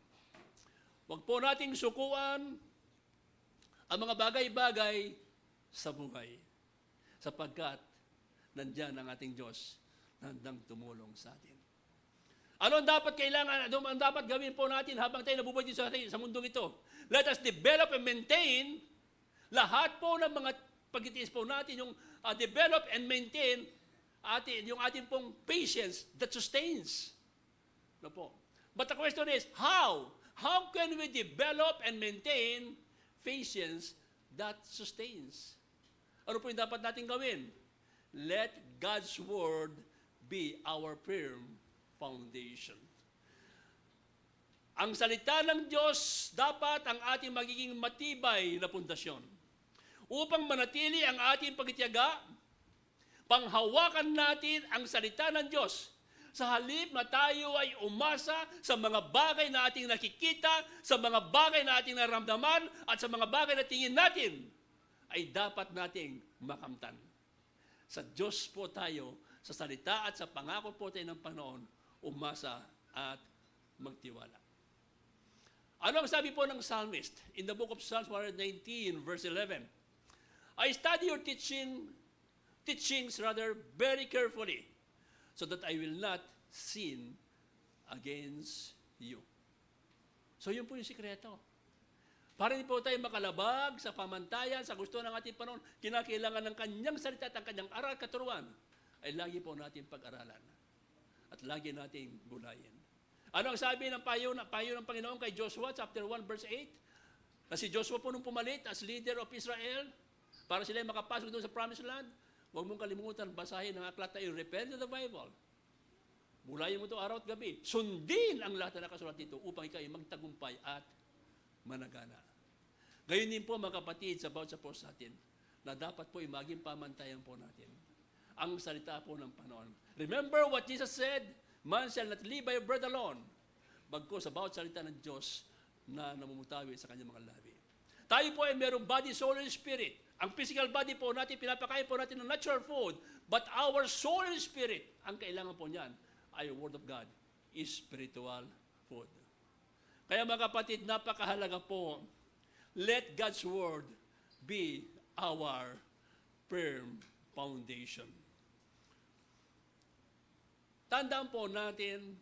B: Huwag po nating sukuan ang mga bagay-bagay sa buhay. Sapagkat nandyan ang ating Diyos na handang tumulong sa atin. Ano ang dapat ang dapat gawin po natin habang tayo nabubuhay dito sa mundong ito? Let us develop and maintain lahat po ng mga pagtitiis po natin, yung develop and maintain yung ating pong patience that sustains. No po. But the question is, how? How can we develop and maintain patience that sustains? Ano po yung dapat natin gawin? Let God's Word be our firm foundation. Ang salita ng Diyos dapat ang ating magiging matibay na pundasyon. Upang manatili ang ating pagtitiyaga, panghawakan natin ang salita ng Diyos. Sa halip na tayo ay umasa sa mga bagay na ating nakikita, sa mga bagay na ating naramdaman, at sa mga bagay na tingin natin, ay dapat nating makamtan. Sa Diyos po tayo, sa salita at sa pangako po tayo ng Panginoon, umasa at magtiwala. Ano ang sabi po ng psalmist in the book of Psalms 119 verse 11? I study your teachings very carefully so that I will not sin against you. So yun po yung sikreto. Para hindi po tayo makalabag sa pamantayan, sa gusto ng ating Panginoon, kinakailangan ng kanyang salita at ang kanyang aral katuruan ay lagi po natin pag-aralan at lagi nating gulayin. Ano ang sabi ng payo ng Panginoon kay Joshua, chapter 1, verse 8? Na si Joshua po nung pumalit as leader of Israel, para sila makapasok doon sa promised land, huwag mong kalimutan, basahin ang aklat na i-repent to the Bible. Bulayin mo ito araw at gabi. Sundin ang lahat na nakasulat dito upang ikaw ay magtagumpay at managana. Gayon din po mga kapatid sa bawat sa po sa atin, na dapat po maging pamantayan po natin ang salita po ng Panginoon. Remember what Jesus said, man shall not live by bread alone, bagkus sa bawat salita ng Diyos na namumutawi sa kanyang mga labi. Tayo po ay mayroong body, soul, and spirit. Ang physical body po natin, pinapakain po natin ng natural food, but our soul and spirit, ang kailangan po niyan ay Word of God, is spiritual food. Kaya mga kapatid, napakahalaga po, let God's Word be our firm foundation. Tandaan po natin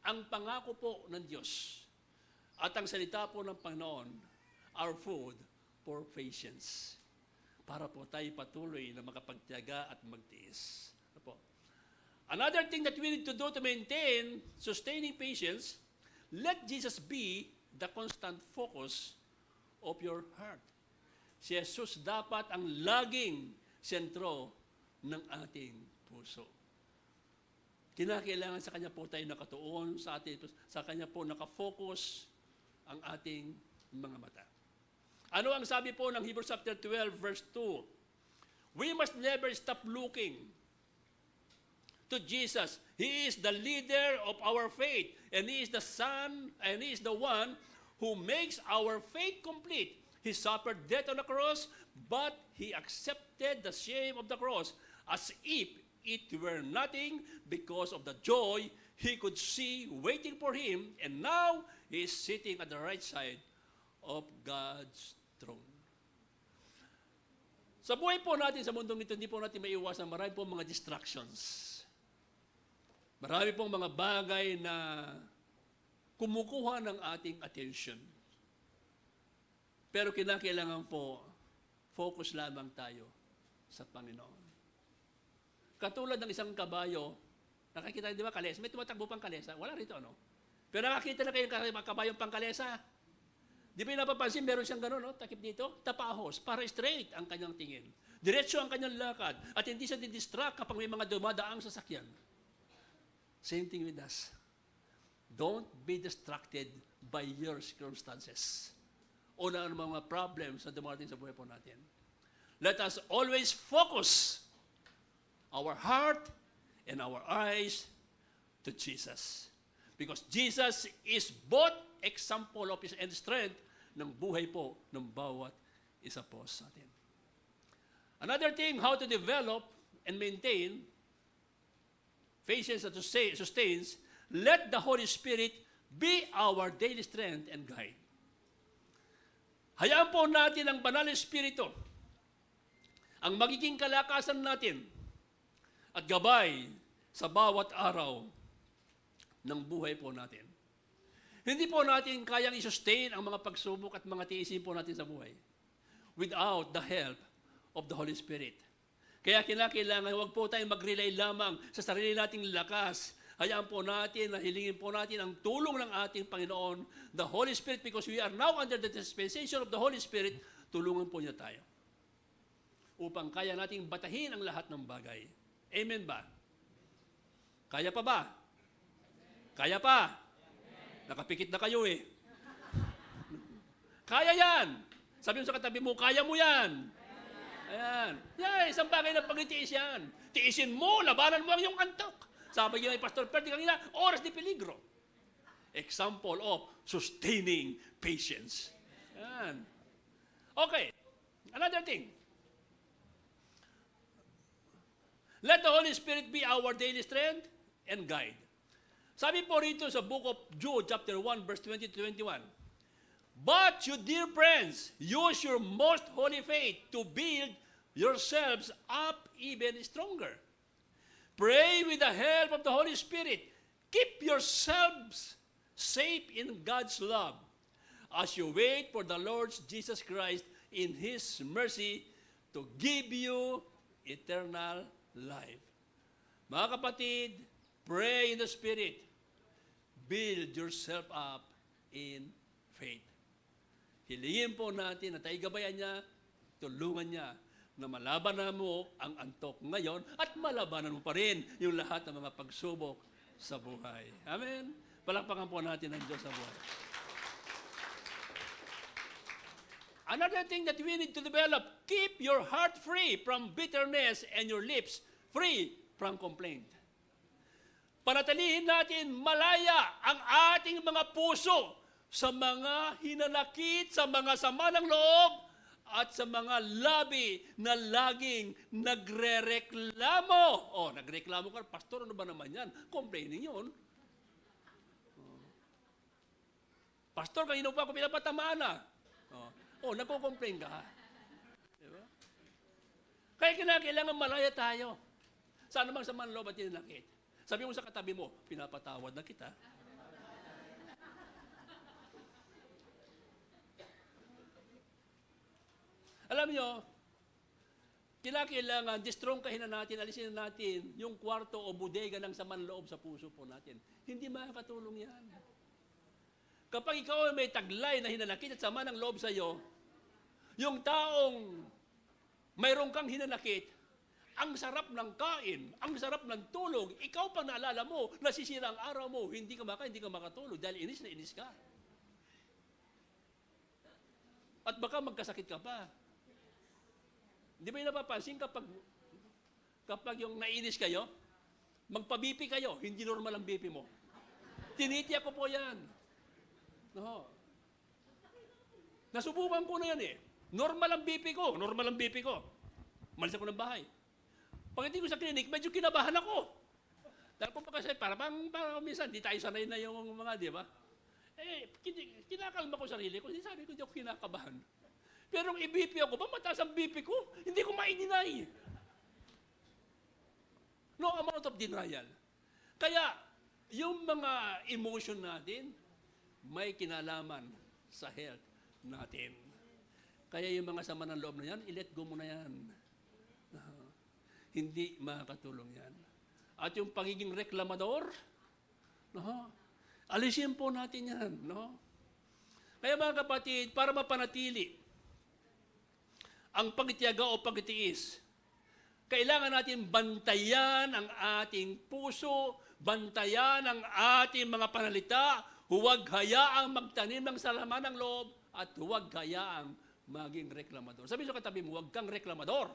B: ang pangako po ng Diyos at ang salita po ng Panginoon, our food for patience. Para po tayo patuloy na makapagtiyaga at magtiis. Po. Another thing that we need to do to maintain sustaining patience, let Jesus be the constant focus of your heart. Si Jesus dapat ang laging sentro ng ating puso. Kinakailangan sa Kanya po tayo nakatuon, sa Kanya po nakafocus ang ating mga mata. Ano ang sabi po ng Hebrews chapter 12 verse 2? We must never stop looking to Jesus. He is the leader of our faith, and He is the Son, and He is the one who makes our faith complete. He suffered death on the cross, but He accepted the shame of the cross as if it were nothing because of the joy He could see waiting for Him, and now He is sitting at the right side of God's throne. Sa buhay po natin sa mundong ito, hindi po natin maiiwasan, marami po mga distractions. Marami pong mga bagay na kumukuha ng ating attention. Pero kinakailangan po, focus lamang tayo sa Panginoon. Katulad ng isang kabayo, nakakita di ba kalesa? May tumatakbo pang kalesa. Wala rito, ano? Pero nakakita na kayo ng kabayong pang kalesa. Di ba yung napapansin, meron siyang gano'n, no? Takip dito, tapahos, para straight ang kanyang tingin. Diretso ang kanyang lakad, at hindi siya didistract kapag may mga dumadaang sasakyan. Same thing with us. Don't be distracted by your circumstances o na mga problems na dumarating sa buhay po natin. Let us always focus our heart and our eyes to Jesus. Because Jesus is both example of His and strength ng buhay po ng bawat isa po sa atin. Another thing, how to develop and maintain patience that sustains, let the Holy Spirit be our daily strength and guide. Hayaan po natin ang Banal na Espiritu ang magiging kalakasan natin at gabay sa bawat araw ng buhay po natin. Hindi po natin kayang i-sustain ang mga pagsubok at mga tiisin po natin sa buhay without the help of the Holy Spirit. Kaya kinakailangan, huwag po tayong mag-rely lamang sa sarili nating lakas. Hayaan po natin, hilingin po natin ang tulong ng ating Panginoon, the Holy Spirit, because we are now under the dispensation of the Holy Spirit, tulungan po niya tayo upang kaya nating batahin ang lahat ng bagay. Amen ba? Kaya pa ba? Kaya pa? Nakapikit na kayo eh. Kaya yan! Sabi mo sa katabi mo, kaya mo yan! Ayan. Yan, isang bagay na pagtitiis yan. Tiisin mo, labanan mo ang iyong antok. Sabi niya, Pastor Perdi kanina, oras di peligro. Example of sustaining patience. Yan. Okay. Another thing. Let the Holy Spirit be our daily strength and guide. Sabi po rito sa book of Jude, chapter 1, verse 20 to 21, but you, dear friends, use your most holy faith to build yourselves up even stronger. Pray with the help of the Holy Spirit. Keep yourselves safe in God's love as you wait for the Lord Jesus Christ in His mercy to give you eternal life. Mga kapatid, pray in the Spirit. Build yourself up in faith. Hilingin po natin na tayo gabayan niya, tulungan niya na malabanan mo ang antok ngayon at malabanan mo pa rin yung lahat ng mga pagsubok sa buhay. Amen? Palakpakan po natin ang Diyos sa buhay. Another thing that we need to develop, keep your heart free from bitterness and your lips free from complaint. Panatilihin natin malaya ang ating mga puso sa mga hinanakit, sa mga sama ng loob, at sa mga labi na laging nagrereklamo. Oh, nagreklamo ka, Pastor, ano ba naman yan? Complaining yun. Pastor, kanino pa ako pinapatamaan na? Oh, nagko-complain ka. Diba? Kaya kinakailangan malaya tayo. Saan namang sa manloob at hinanakit? Sabi mo sa katabi mo, pinapatawad na kita. Alam nyo, kinakailangan, distrongkahin na natin, alisin na natin yung kwarto o bodega ng saman loob sa puso po natin. Hindi makakatulong yan. Kapag ikaw ay may taglay na hinanakit at sama ng loob sa iyo, yung taong mayroon kang hinanakit, ang sarap ng kain, ang sarap ng tulog, ikaw pang naalala mo, nasisira ang araw mo, hindi ka makatulog dahil inis na inis ka. At baka magkasakit ka pa. Di ba yung napapansin kapag yung nainis kayo, magpa-BP kayo, hindi normal ang BP mo. Tinitiyak ko po yan. No. Nasubukan ko na yan eh. Normal ang BP ko. Malis ako ng bahay. Pag hindi ko sa clinic, medyo kinabahan ako. Dahil kung kasi, parang minsan, di tayo sanay na yung mga, di ba? Kinakalma ko sarili ko. Sabi ko, di ako kinakabahan. Pero nung i-BP ako, ba mataas ang BP ko? Hindi ko ma-deny. No amount of denial. Kaya, yung mga emotion natin, may kinalaman sa health natin. Kaya yung mga sama ng loob na yan, i-let go mo na yan. Hindi makakatulong yan. At yung pagiging reklamador, alisin po natin yan. No? Kaya mga kapatid, para mapanatili ang pagtitiyaga o pagtitiis, kailangan natin bantayan ang ating puso, bantayan ang ating mga panalita, huwag hayaang magtanim ng salaman ng loob, at huwag hayaang maging reklamador. Sabi sa katabi mo, huwag kang reklamador.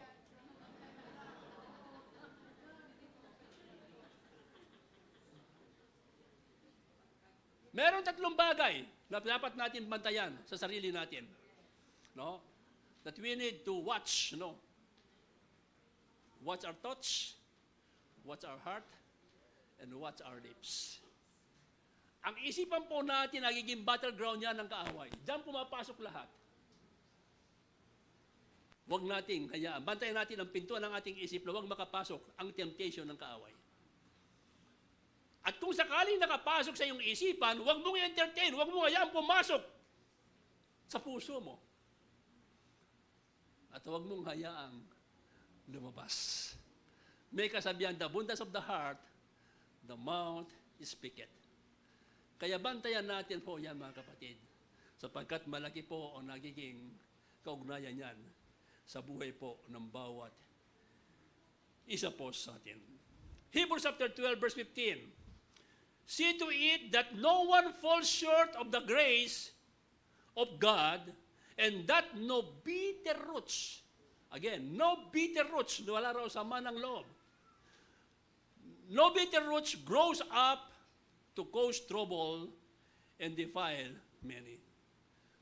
B: Meron 3 bagay na dapat natin bantayan sa sarili natin. No? That we need to watch, no? Watch our thoughts, watch our heart, and watch our lips. Ang isipan po natin, nagiging battleground niya ng kaaway. Diyan pumapasok lahat. Huwag nating hayaan. Bantayan natin ang pintuan ng ating isip na huwag makapasok ang temptation ng kaaway. At kung sakaling nakapasok sa iyong isipan, huwag mong i-entertain, huwag mong hayaan pumasok sa puso mo. At huwag mong hayaang lumabas. May kasabihan, the abundance of the heart, the mouth speaketh. Kaya bantayan natin po yan, mga kapatid, sapagkat malaki po ang nagiging kaugnayan yan sa buhay po ng bawat isa po sa atin. Hebrews chapter 12, verse 15. See to it that no one falls short of the grace of God, and that no bitter roots, again, no bitter roots, wala raw sama ng loob. No bitter roots grows up to cause trouble and defile many.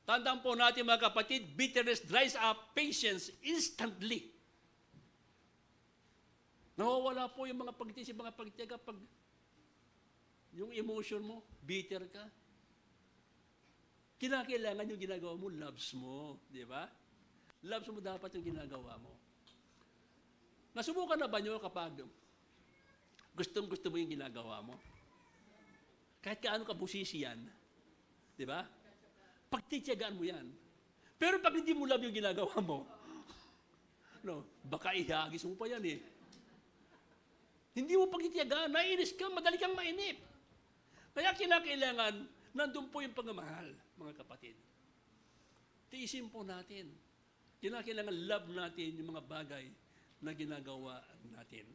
B: Tandaan po natin, mga kapatid, bitterness dries up patience instantly. Nawawala po yung mga pagtiis, yung mga pagtiyaga pag yung emotion mo, bitter ka. Kinakailangan yung ginagawa mo, loves mo, di ba? Loves mo dapat yung ginagawa mo. Nasubukan na ba nyo kapag gustong-gusto mo yung ginagawa mo? Kahit kaano ka busisi yan, di ba? Pagtitiyagaan mo yan. Pero pag hindi mo love yung ginagawa mo, no, baka ihagis mo pa yan eh. Hindi mo pagtitiyagaan, naiinis ka, madali kang mainip. Kaya kinakailangan, nandun po yung pagmamahal, mga kapatid. Tiisin po natin. Kinakailangan love natin yung mga bagay na ginagawa natin.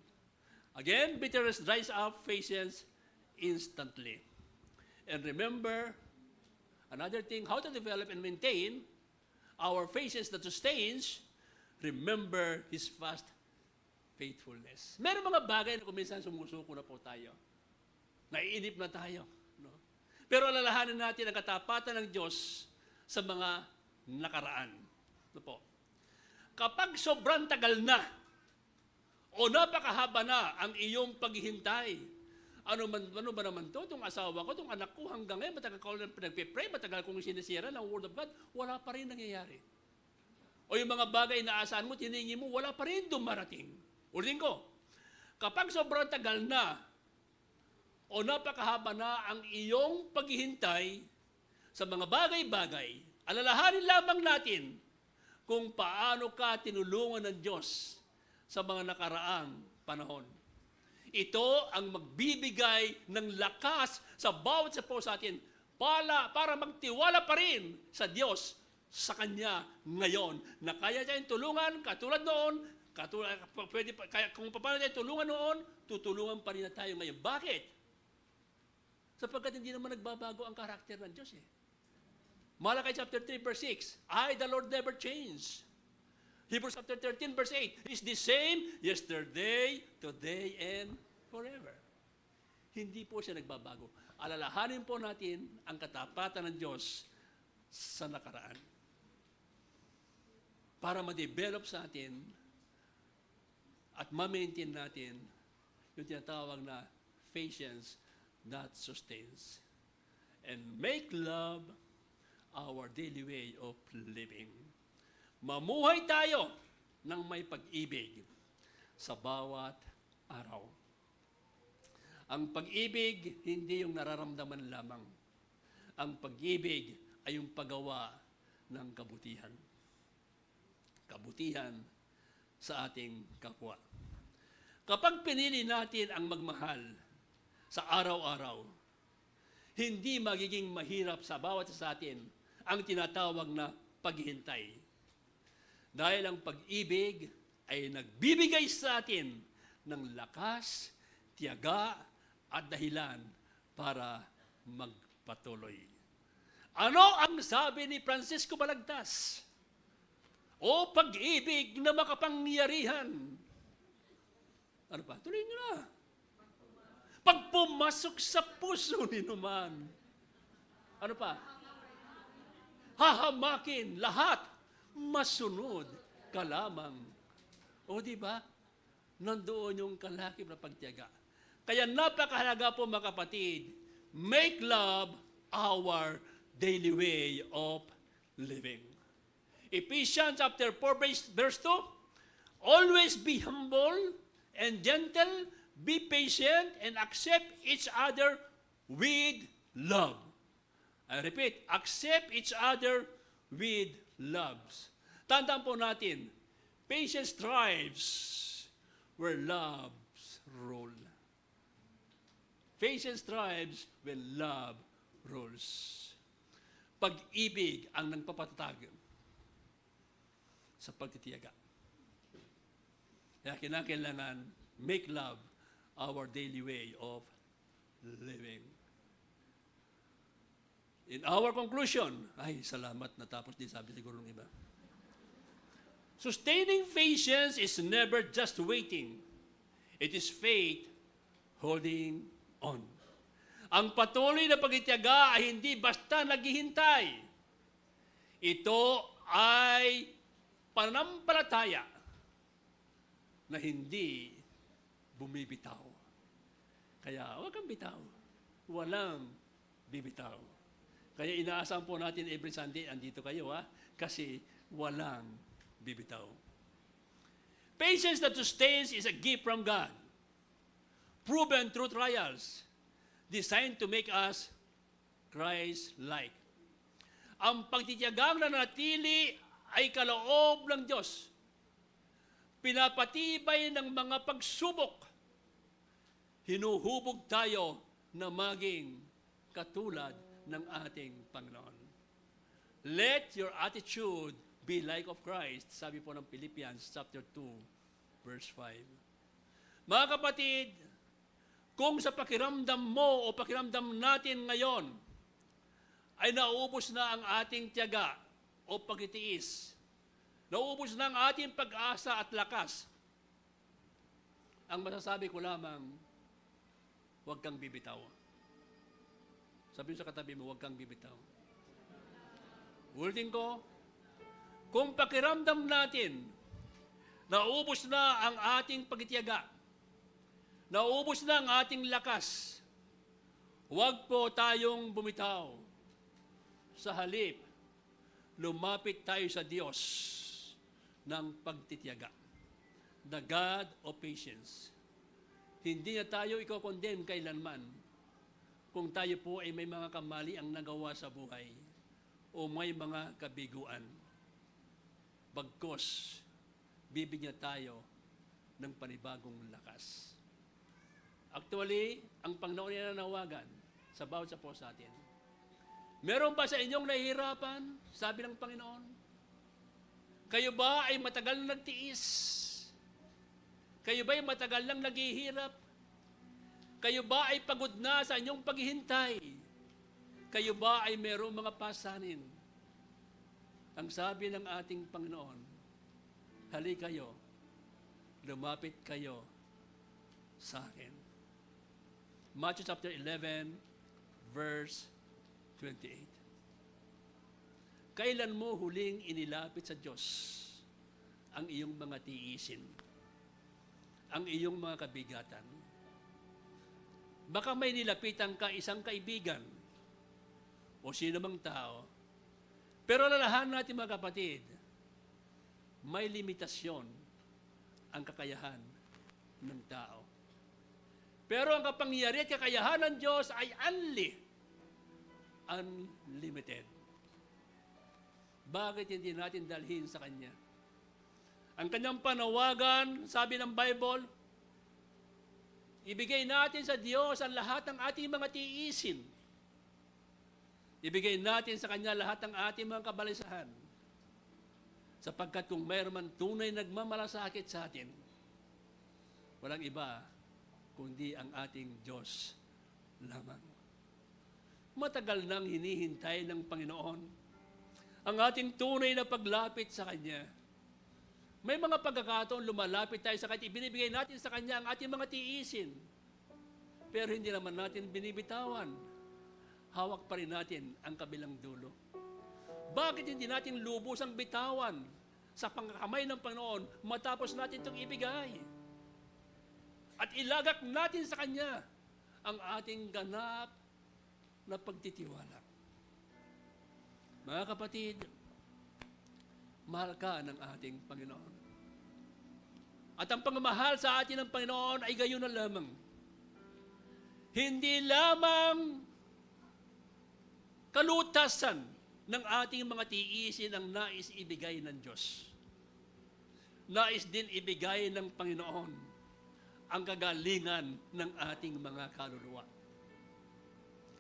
B: Again, bitterness dries up patience instantly. And remember, another thing, how to develop and maintain our patience that sustains, remember His vast faithfulness. Meron mga bagay na kuminsan sumusuko na po tayo. Naiinip na tayo. No? Pero alalahanin natin ang katapatan ng Diyos sa mga nakaraan. Ito po. Kapag sobrang tagal na o napakahaba na ang iyong paghihintay, ano ba naman to? Itong asawa ko, itong anak ko, hanggang ngayon, matagal ko lang pinagpipray, matagal kong sinisira ng Word of God, wala pa rin nangyayari. O yung mga bagay na asahan mo, tiningi mo, wala pa rin dumarating. Ulitin ko, kapag sobrang tagal na, o napakahaba na ang iyong paghihintay sa mga bagay-bagay, alalahanin lamang natin kung paano ka tinulungan ng Diyos sa mga nakaraang panahon. Ito ang magbibigay ng lakas sa bawat isa po sa atin para magtiwala pa rin sa Diyos sa Kanya ngayon na kaya tayong tulungan katulad noon, kung paano tayo tulungan noon, tutulungan pa rin na tayo ngayon. Bakit? Sapagkat hindi naman nagbabago ang karakter ng Diyos eh. Malachi chapter 3 verse 6, I, the Lord, never change. Hebrews chapter 13 verse 8, is the same yesterday, today, and forever. Hindi po siya nagbabago. Alalahanin po natin ang katapatan ng Diyos sa nakaraan. Para ma-develop sa atin at ma-maintain natin yung tinatawag na patience that sustains. And make love our daily way of living. Mamuhay tayo ng may pag-ibig sa bawat araw. Ang pag-ibig, hindi yung nararamdaman lamang. Ang pag-ibig ay yung paggawa ng kabutihan. Kabutihan sa ating kapwa. Kapag pinili natin ang magmahal sa araw-araw, hindi magiging mahirap sa bawat isa sa atin ang tinatawag na paghihintay. Dahil ang pag-ibig ay nagbibigay sa atin ng lakas, tiyaga, at dahilan para magpatuloy. Ano ang sabi ni Francisco Balagtas? O pag-ibig na makapangyarihan. Ano pa? Tuloy nyo na. Pag pumasok sa puso ni numan. Ano pa? Hahamakin lahat. Masunod ka lamang. O di ba? Nandoon yung kalakip na pagtiyaga. Kaya napakahalaga po mga kapatid, make love our daily way of living. Ephesians chapter 4 verse 2, always be humble and gentle, be patient, and accept each other with love. I repeat, accept each other with love. Tandaan po natin, patience thrives where love rules. Patience thrives when love rules. Pag-ibig ang nagpapatatag sa pagtitiyaga. Kaya kinakailangan make love our daily way of living. In our conclusion, ay salamat natapos din sabi siguro ng iba. Sustaining patience is never just waiting. It is faith holding on. Ang patuloy na pagtitiyaga ay hindi basta naghihintay. Ito ay pananampalataya na hindi bumibitaw. Kaya huwag kang bitaw. Walang bibitaw. Kaya inaasahan po natin every Sunday, andito kayo kasi walang bibitaw. Patience that sustains is a gift from God. Proven through trials. Designed to make us Christ-like. Ang pagtitiyagang nanatili ay kaloob ng Diyos. Pinapatibay ng mga pagsubok. Hinuhubog tayo na maging katulad ng ating Panginoon. Let your attitude be like of Christ, sabi po ng Philippians chapter 2, verse 5. Mga kapatid, kung sa pakiramdam mo o pakiramdam natin ngayon ay nauubos na ang ating tiyaga o pagtitiis, nauubos na ang ating pag-asa at lakas, ang masasabi ko lamang, huwag kang bibitaw. Sabi sa katabi mo, huwag kang bibitaw. Ulitin ko, kung pakiramdam natin, naubos na ang ating pagtitiyaga, naubos na ang ating lakas, huwag po tayong bumitaw. Sa halip, lumapit tayo sa Diyos ng pagtitiyaga. The God of patience. Hindi na tayo i-condemn kailanman kung tayo po ay may mga kamali ang nagawa sa buhay o may mga kabiguan. Bagkos, bibigyan tayo ng panibagong lakas. Actually, ang Panginoon ay nanawagan sa bawat isa po sa atin. Meron ba sa inyong nahihirapan? Sabi ng Panginoon. Kayo ba ay matagal na nagtiis? Kayo ba ay matagal lang naghihirap? Kayo ba ay pagod na sa inyong paghihintay? Kayo ba ay merong mga pasanin? Ang sabi ng ating Panginoon, hali kayo, lumapit kayo sa akin. Matthew chapter 11, verse 28. Kailan mo huling inilapit sa Diyos ang iyong mga tiisin, ang iyong mga kabigatan? Baka may nilapitan ka isang kaibigan o sino mang tao, pero alalahan natin mga kapatid, may limitasyon ang kakayahan ng tao. Pero ang kapangyarihan at kakayahan ng Diyos ay unlimited. Bakit hindi natin dalhin sa Kanya? Ang Kanyang panawagan, sabi ng Bible, ibigay natin sa Diyos ang lahat ng ating mga tiisin. Ibigay natin sa Kanya lahat ng ating mga kabalisahan. Sapagkat kung mayroon man tunay nagmamalasakit sa atin, walang iba kundi ang ating Diyos lamang. Matagal nang hinihintay ng Panginoon ang ating tunay na paglapit sa Kanya. May mga pagkakataon lumalapit tayo sa Kanya, ibinibigay natin sa Kanya ang ating mga tiisin. Pero hindi naman natin binibitawan. Hawak pa rin natin ang kabilang dulo. Bakit hindi natin lubos ang bitawan sa pangkamay ng Panginoon matapos natin itong ibigay? At ilagak natin sa Kanya ang ating ganap na pagtitiwala. Mga kapatid, mahal ka ng ating Panginoon. At ang pagmamahal sa atin ng Panginoon ay gayon na lamang. Hindi lamang kalutasan ng ating mga tiisin ang nais ibigay ng Diyos. Nais din ibigay ng Panginoon ang kagalingan ng ating mga kaluluwa.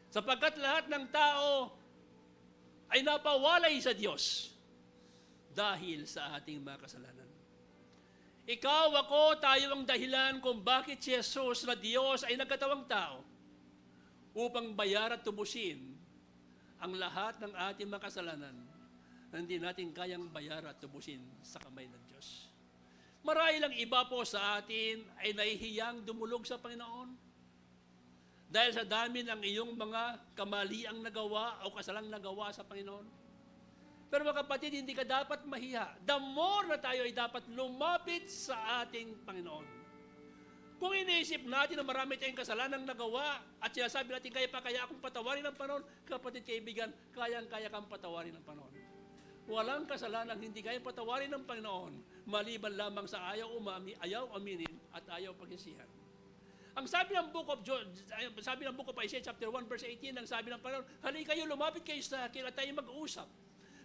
B: Sapagkat lahat ng tao ay napawalay sa Diyos dahil sa ating mga kasalanan. Ikaw, ako, tayo ang dahilan kung bakit si Jesus na Diyos ay nagkatawang tao upang bayar at tubusin ang lahat ng ating mga kasalanan na hindi natin kayang bayar at tubusin sa kamay ng Diyos. Marahil ang iba po sa atin ay nahihiyang dumulog sa Panginoon dahil sa dami ng iyong mga kamaliang nagawa o kasalang nagawa sa Panginoon. Pero mga kapatid, hindi ka dapat mahiya. The more na tayo ay dapat lumapit sa ating Panginoon. Kung iniisip natin na marami tayong kasalanang nagawa at sinasabi natin, kaya akong patawarin ng Panginoon, kapatid kaibigan, kayang-kaya kang patawarin ng Panginoon. Walang kasalanang hindi kaya patawarin ng Panginoon, maliban lamang sa ayaw aminin at ayaw pagsisihan. Ang sabi ng Book of Isaiah chapter 1 verse 18, ang sabi ng Panginoon, halika kayo, lumapit kayo sa akin at tayo mag-uusap.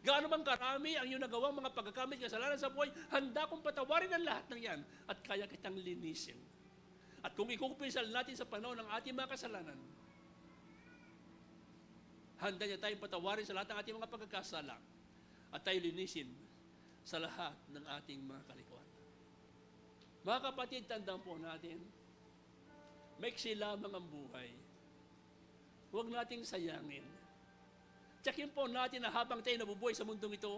B: Gaano bang karami ang iyong nagawang mga pagkakamit, kasalanan sa buhay, handa kong patawarin ang lahat ng yan at kaya kitang linisin. At kung ikukumpisal natin sa panahon ng ating mga kasalanan, handa niya tayong patawarin sa lahat ng ating mga pagkakasala at tayo linisin sa lahat ng ating mga kalikuan. Mga kapatid, tandaan po natin, maiksi lamang ang buhay. Huwag nating sayangin. Tsakin po natin na habang tayo nabubuhay sa mundong ito,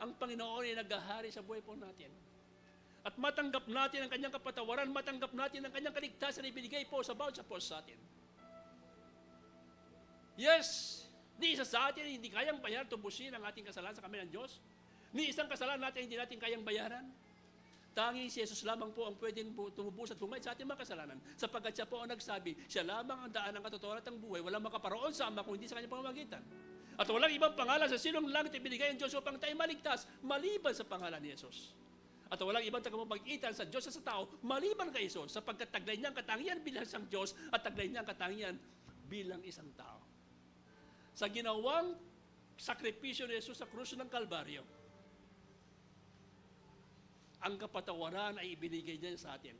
B: ang Panginoon ay naghahari sa buhay po natin. At matanggap natin ang kanyang kapatawaran, matanggap natin ang kanyang kaligtasan na ibinigay po sa bawat sa po sa atin. Yes, ni isa sa atin hindi kayang bayaran, tubusin ang ating kasalanan sa kamay ng Diyos. Ni isang kasalanan natin hindi natin kayang bayaran. Tanging si Jesus lamang po ang pwedeng tumubos at bumait sa ating mga kasalanan. Sapagkat siya po ang nagsabi, siya lamang ang daan ng katotohanan at ang buhay. Walang makaparoon sa Ama kung hindi sa kanyang pamamagitan. At walang ibang pangalan sa silong langit ibinigay ng Diyos upang tayo maligtas maliban sa pangalan ni Jesus. At walang ibang tagapamagitan sa Diyos at sa tao maliban kay Jesus, sapagkat taglay niya ang katangian bilang isang Diyos at taglay niya ang katangian bilang isang tao. Sa ginawang sakripisyo ni Jesus sa krus ng Kalbaryo, ang kapatawaran ay ibinigay niya sa atin.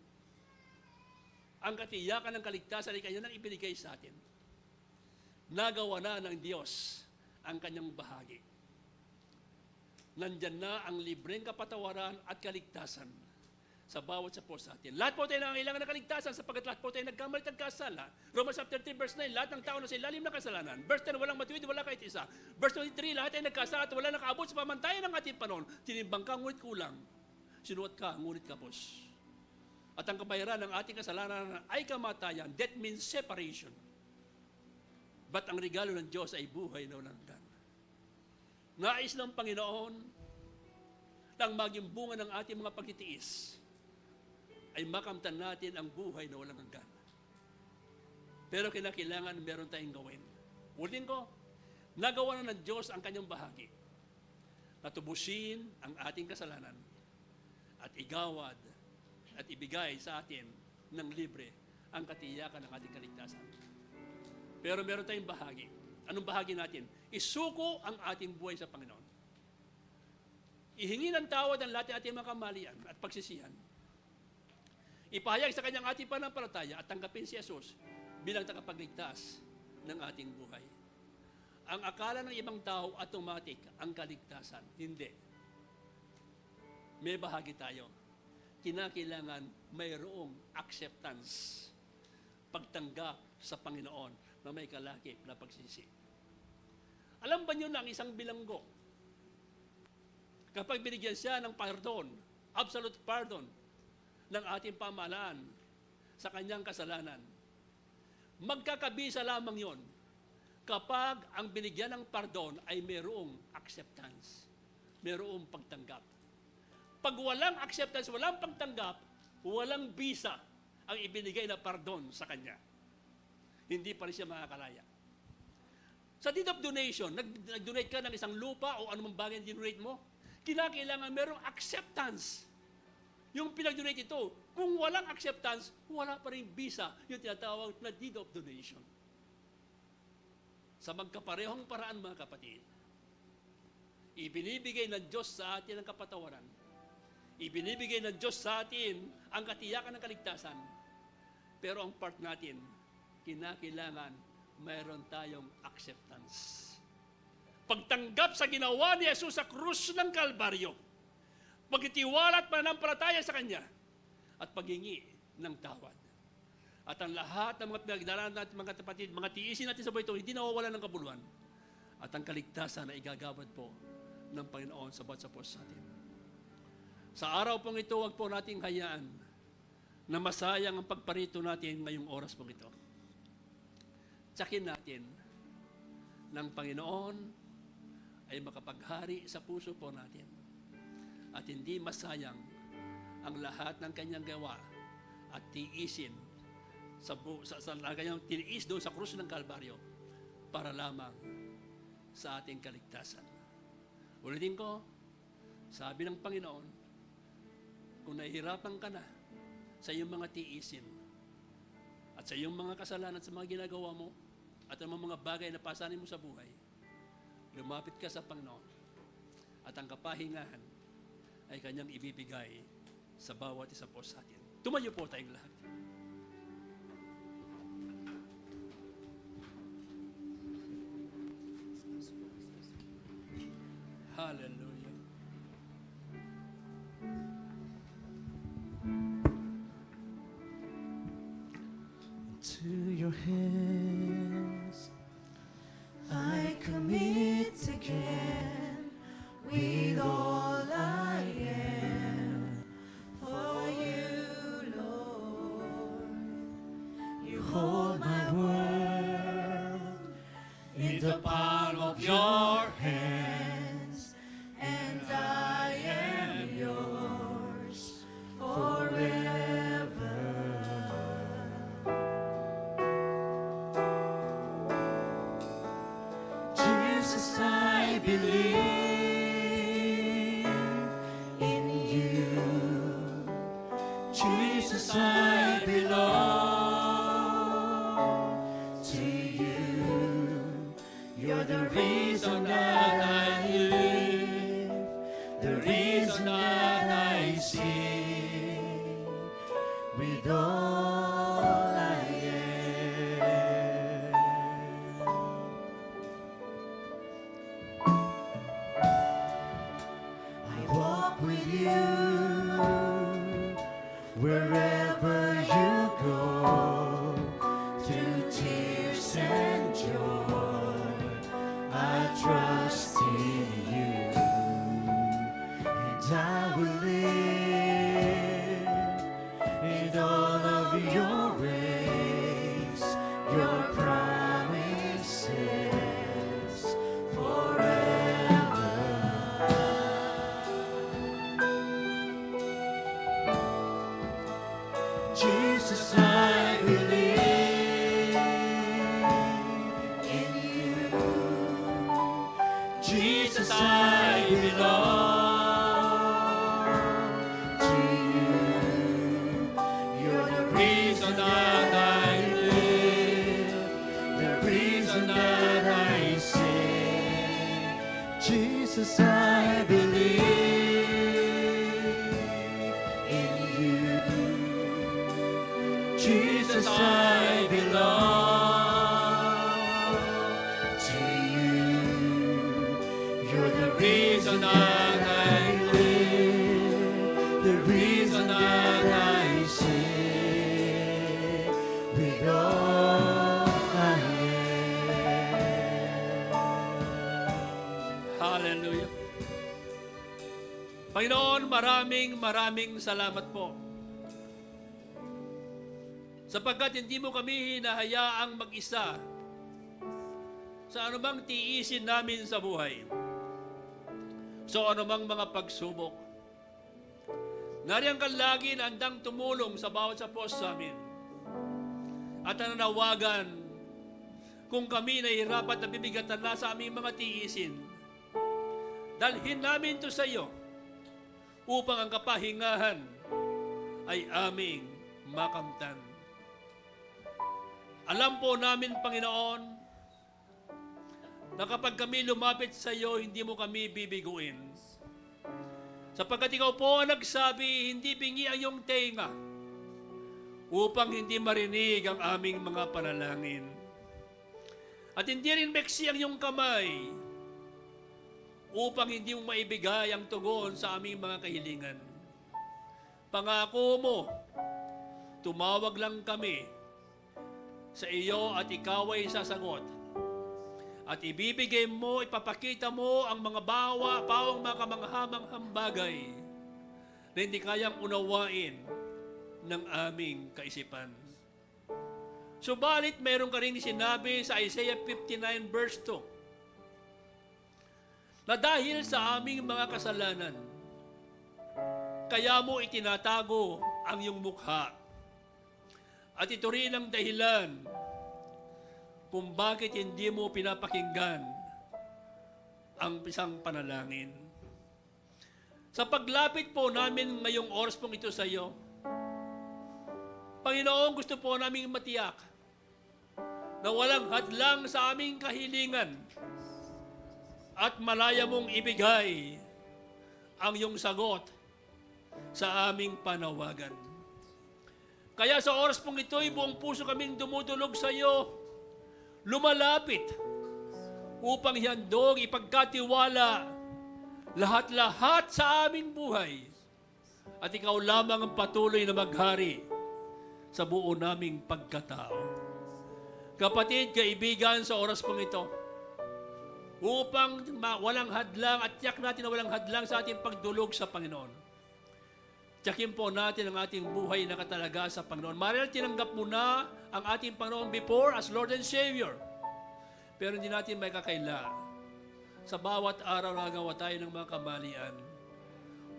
B: Ang katiyakan ng kaligtasan ay kanya nang ibinigay sa atin. Nagawa na ng Diyos ang kanyang bahagi. Nandyan na ang libreng kapatawaran at kaligtasan sa bawat sa po sa atin. Lahat po tayo nangangailangan ng kaligtasan sapagkat lahat po tayo nagkamali at nagkasala. Romans chapter 3 verse 9, lahat ng tao na sa ilalim ng kasalanan. Verse 10, walang matuwid, wala kahit isa. Verse 23, lahat tayo nagkasala at wala nakaabot sa pamantayan ng ating panahon. Tinimbang ka, ngunit kulang. Sinuot ka, ngunit kapos. At ang kabayaran ng ating kasalanan ay kamatayan. That means separation. But ang regalo ng Diyos ay buhay na walang hanggan. Nais ng Panginoon nang maging bunga ng ating mga pagtitiis ay makamtan natin ang buhay na walang hanggan. Pero kinakailangan meron tayong gawin. Ulitin ko, nagawa na ng Diyos ang kanyang bahagi. Natubusin ang ating kasalanan at igawad at ibigay sa atin ng libre ang katiyakan ng ating kaligtasan. Pero meron tayong bahagi. Anong bahagi natin? Isuko ang ating buhay sa Panginoon. Ihingi ng tawad ang lahat ng ating mga kamalian at pagsisihan. Ipahayag sa kanyang ating pananampalataya at tanggapin si Jesus bilang tagapagligtas ng ating buhay. Ang akala ng ibang tao automatic ang kaligtasan. Hindi. May bahagi tayo. Kinakailangan mayroong acceptance, pagtanggap sa Panginoon na may kalakip na pagsisi. Alam ba niyo na ang isang bilanggo, kapag binigyan siya ng pardon, absolute pardon ng ating pamahalaan sa kanyang kasalanan, magkakabisa lamang yon kapag ang binigyan ng pardon ay mayroong acceptance, mayroong pagtanggap. Pag walang acceptance, walang pagtanggap, walang bisa ang ibinigay na pardon sa kanya. Hindi pa rin siya makakalaya. Sa deed of donation, nag-donate ka ng isang lupa o anumang bagay na dinonate mo, kailangan merong acceptance. Yung pinag-donate ito, kung walang acceptance, wala pa rin visa, yung tinatawag na deed of donation. Sa magkaparehong paraan, mga kapatid, ibinibigay ng Diyos sa atin ang kapatawaran. Ibinibigay ng Diyos sa atin ang katiyakan ng kaligtasan. Pero ang part natin, kinakailangan mayroon tayong acceptance. Pagtanggap sa ginawa ni Jesus sa krus ng Kalbaryo, pagtitiwala at pananampalataya sa Kanya, at paghingi ng tawad. At ang lahat ng mga pinagdaraanan natin, mga kapatid, mga tiisin natin sa buhay ito, hindi nawawala ng kabuluhan. At ang kaligtasan na igagabad po ng Panginoon sa bawat sapos sa atin. Sa araw pong ito, huwag po nating hayaan na masayang ang pagparito natin ngayong oras pong ito. Tsakin natin ng Panginoon ay makapaghari sa puso po natin. At hindi masayang ang lahat ng kanyang gawa at tiisin sa kanyang tiniis doon sa krus ng Kalbaryo para lamang sa ating kaligtasan. Ulitin ko, sabi ng Panginoon, kung nahihirapan ka na sa iyong mga tiisin at sa iyong mga kasalanan at sa mga ginagawa mo at ang mga bagay na pasanin mo sa buhay, lumapit ka sa Panginoon at ang kapahingahan ay Kanyang ibibigay sa bawat isa po sa atin. Tumayo po tayong lahat. Hallelujah.
C: To your hands I commit again with all I am for you, Lord. You hold my world in the palm of your hands, and I am yours forever. Jesus, I believe in you. Jesus, I belong to you. You're the reason that I live, the reason that I sing with all I am. I walk with you wherever you go, through tears and joy. I trust in you, and I will live in all of your ways, your promises forever. Jesus, I believe in you. Jesus, I belong to you. You're the reason that I live, the reason that I sing. Jesus, I believe in you. Jesus, I belong to you. You're the reason that I live, the reason that I sing with all I am.
B: Hallelujah. Panginoon, maraming salamat po. Sapagkat hindi mo kami hinahayaang mag-isa sa anumang tiisin namin sa buhay. So anumang mga pagsubok. Nariyan ka lagi na handang tumulong sa bawat sapos sa amin. At nananawagan kung kami nahihirapan at nabibigatan na sa aming mga tiisin. Dalhin namin ito sa iyo upang ang kapahingahan ay aming makamtan. Alam po namin, Panginoon, na kapag kami lumapit sa iyo, hindi mo kami bibiguin. Sapagkat ikaw po ang nagsabi, hindi bingi ang iyong tenga upang hindi marinig ang aming mga panalangin. At hindi rin meksi ang iyong kamay upang hindi mo maibigay ang tugon sa aming mga kahilingan. Pangako mo, tumawag lang kami sa iyo at ikaw ay sasagot. At ibibigay mo, ipapakita mo ang mga bawang mga kamanghamanghang bagay na hindi kayang unawain ng aming kaisipan. Subalit, mayroon ka rin sinabi sa Isaiah 59 verse 2, na dahil sa aming mga kasalanan, kaya mo itinatago ang iyong mukha. At ito rin ang dahilan kung bakit hindi mo pinapakinggan ang isang panalangin. Sa paglapit po namin ngayong oras pong ito sa iyo, Panginoon, gusto po namin matiyak na walang hadlang sa aming kahilingan at malaya mong ibigay ang iyong sagot sa aming panawagan. Kaya sa oras pong ito'y buong puso kaming dumudulog sa iyo, lumalapit upang handog ipagkatiwala lahat-lahat sa aming buhay at ikaw lamang ang patuloy na maghari sa buo naming pagkatao. Kapatid, kaibigan, sa oras pong ito, upang walang hadlang at tiyak natin na walang hadlang sa ating pagdulog sa Panginoon, tiyakin po natin ang ating buhay na katalaga sa Panginoon. Marahil tinanggap mo na ang ating Panginoon before as Lord and Savior, pero hindi natin may kakaila. Sa bawat araw na nagawa tayo ng mga kamalian,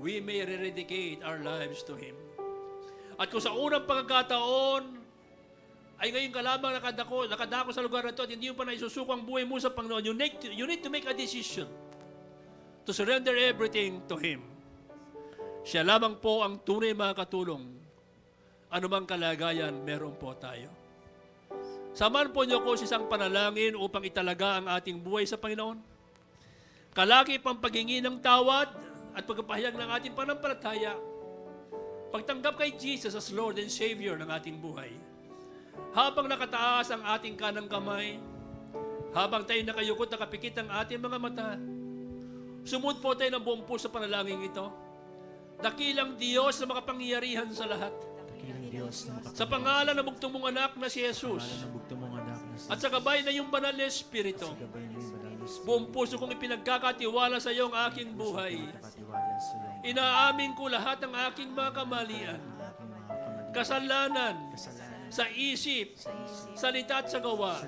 B: we may rededicate our lives to Him. At kung sa unang pagkakataon ay ngayon ka lamang nakadako sa lugar na ito at hindi mo pa naisusuko ang buhay mo sa Panginoon, you need to make a decision to surrender everything to Him. Siya lamang po ang tunay makakatulong. Anumang kalagayan, meron po tayo. Samahan po niyo ko sa isang panalangin upang italaga ang ating buhay sa Panginoon. Kalakip ang paghingi ng tawad at pagpapahayag ng ating panampalataya. Pagtanggap kay Jesus as Lord and Savior ng ating buhay. Habang nakataas ang ating kanang kamay, habang tayo nakayukot, nakapikit ang ating mga mata, sumud po tayo ng buong puso sa panalangin ito. Dakilang Diyos na makapangyarihan sa lahat. Sa pangalan ng bugtong mong anak na si Jesus, at sa gabay na yung banal na Espiritu, buong puso kong ipinagkakatiwala sa iyo ang aking buhay. Inaamin ko lahat ng aking mga kamalian, kasalanan, sa isip, salita at sa gawa,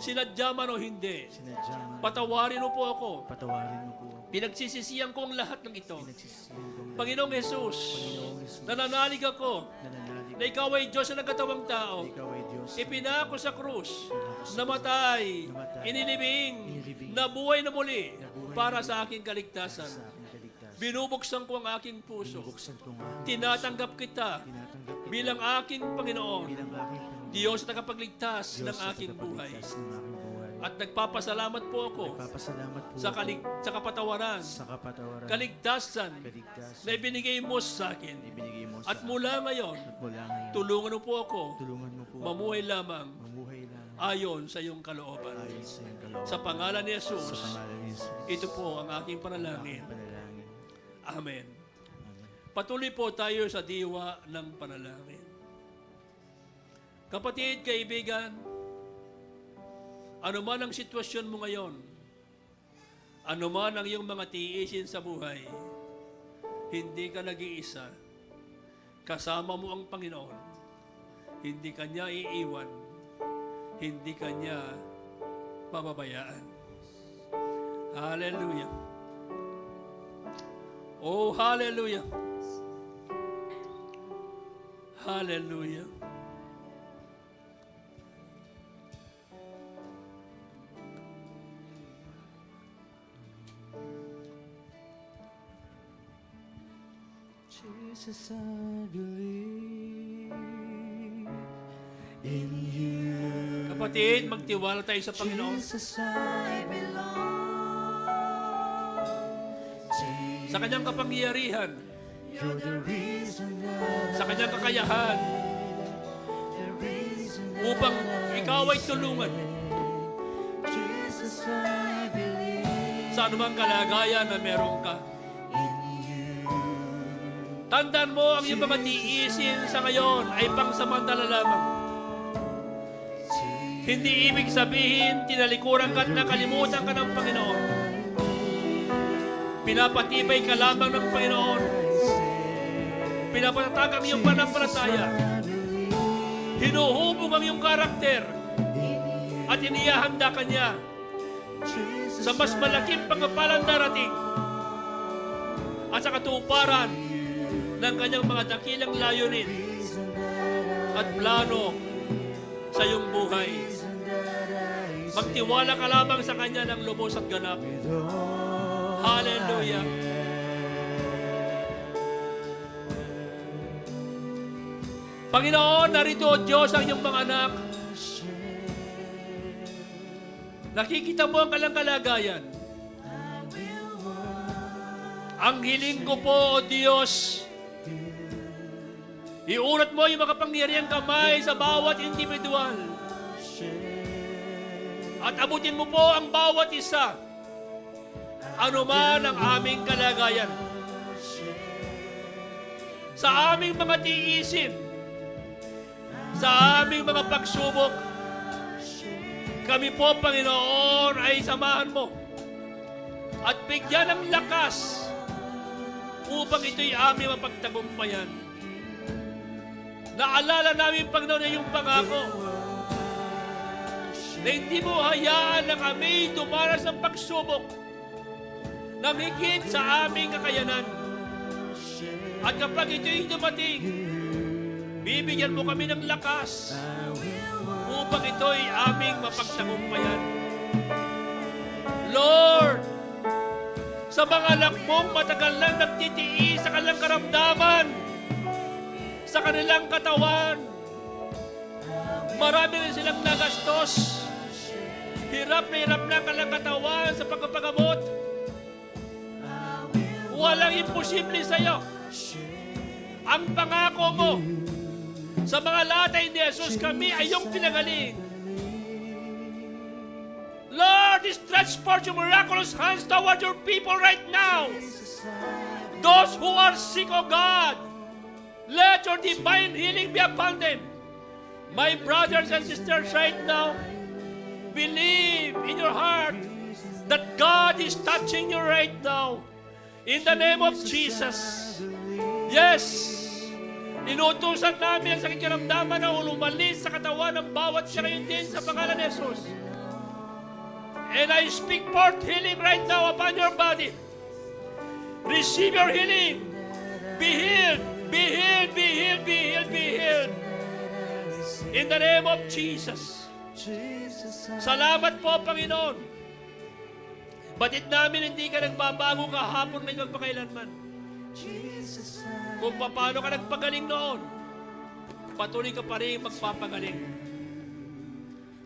B: sinadya man o hindi. Patawarin mo po ako. Pinagsisisihan ko ang lahat ng ito. Panginoong Jesus, nananalig ako na ikaw ay Diyos na nagkatawang tao. Ipinako sa krus, namatay, inilibing, nabuhay na muli para sa aking kaligtasan. Binubuksan ko ang aking puso. Tinatanggap kita bilang aking Panginoon, Diyos na tagapagligtas ng aking buhay. At nagpapasalamat po ako sa kapatawaran, kaligtasan na ibinigay mo sa akin. At mula ngayon, tulungan mo po ako mamuhay lamang ayon sa iyong kalooban. Sa pangalan ni Jesus, ito po ang aking panalangin. Amen. Patuloy po tayo sa diwa ng panalangin. Kapatid, kaibigan, ano man ang sitwasyon mo ngayon, ano man ang iyong mga tiisin sa buhay, hindi ka nag-iisa. Kasama mo ang Panginoon. Hindi ka niya iiwan. Hindi ka niya pababayaan. Hallelujah. Oh, hallelujah. Hallelujah.
C: Jesus, I believe in you.
B: Kapatid, magtiwala tayo sa Panginoon.
C: Jesus, I belong to you.
B: Sa kanyang kapangyarihan,
C: You're the reason that
B: sa kanyang kakayahan,
C: the reason
B: upang ikaw ay tulungan
C: Jesus, I believe
B: sa anumang kalagayan na meron ka.
C: in you.
B: Tandaan mo, ang iyong mga tiisin sa ngayon ay pangsamantala lamang. Hindi ibig sabihin, tinalikuran ka at nakalimutan ka ng Panginoon. Pinapatibay ka lamang ng Panginoon. Pinapatatag ang iyong pananampalataya. Hinuhubog ang iyong karakter. At inihahanda ka niya sa mas malaking pagpapalang darating at sa katuparan ng kanyang mga dakilang layunin at plano sa iyong buhay. Magtiwala ka lamang sa Kanya ng lubos at ganap. Hallelujah! Panginoon, narito o Diyos ang iyong mga anak. Nakikita mo ang kanilang kalagayan. Ang hiling ko po, O Diyos, iurat mo yung makapangyarihang kamay sa bawat individual. At abutin mo po ang bawat isa, anuman ang aming kalagayan. Sa aming mga tiisin, sa aming mga pagsubok, kami po, Panginoon, ay samahan mo at bigyan ng lakas upang ito'y aming mapagtagumpayan. Naalala namin, Panginoon, yung pangako na hindi mo hayaan na kami dumaras ng pagsubok na higit sa aming kakayanan. At kapag ito'y dumating, bibigyan mo kami ng lakas upang ito'y aming mapagtagumpayan. Lord, sa mga anak mong matagal lang nagtitiis sa kanilang karamdaman, sa kanilang katawan, marami rin silang nagastos. Hirap na ang kanilang katawan sa pagpapagamot. Walang imposible sa iyo. Ang pangako mo sa mga latay ni Jesus, kami ay iyong pinagaling. Lord, stretch forth your miraculous hands toward your people right now. Those who are sick, O God, let your divine healing be upon them. My brothers and sisters right now, believe in your heart that God is touching you right now. In the name of Jesus. Yes, inutusan namin ang sakit karamdaman na ulumalis sa katawan ng bawat siya ngayon din sa pangalan ni Jesus. And I speak forth healing right now upon your body. Receive your healing. Be healed, be healed, be healed, be healed, be healed. In the name of Jesus. Salamat po, Panginoon. Batid namin hindi ka nagbabago kahapon may magpakailanman. Kung paano ka nagpagaling noon, patuloy ka pa rin magpapagaling.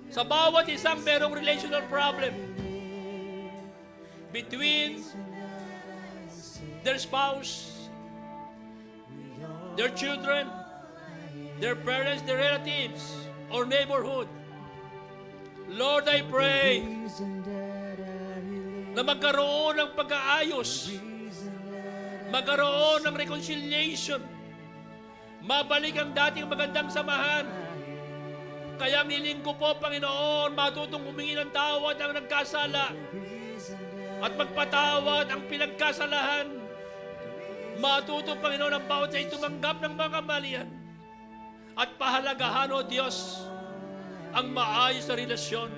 B: Sa bawat isang merong relational problem between their spouse, their children, their parents, their relatives, or neighborhood. Lord, I pray na magkaroon ng pag-aayos, magkaroon ng reconciliation, mabalik ang dating magandang samahan. Kaya niling ko po, Panginoon, matutong humingi ng tawad ang nagkasala at magpatawad ang pinagkasalahan. Matutong, Panginoon, ang bawat sa tumanggap ng mga kamalian at pahalagahan, O Diyos, ang maayos na relasyon.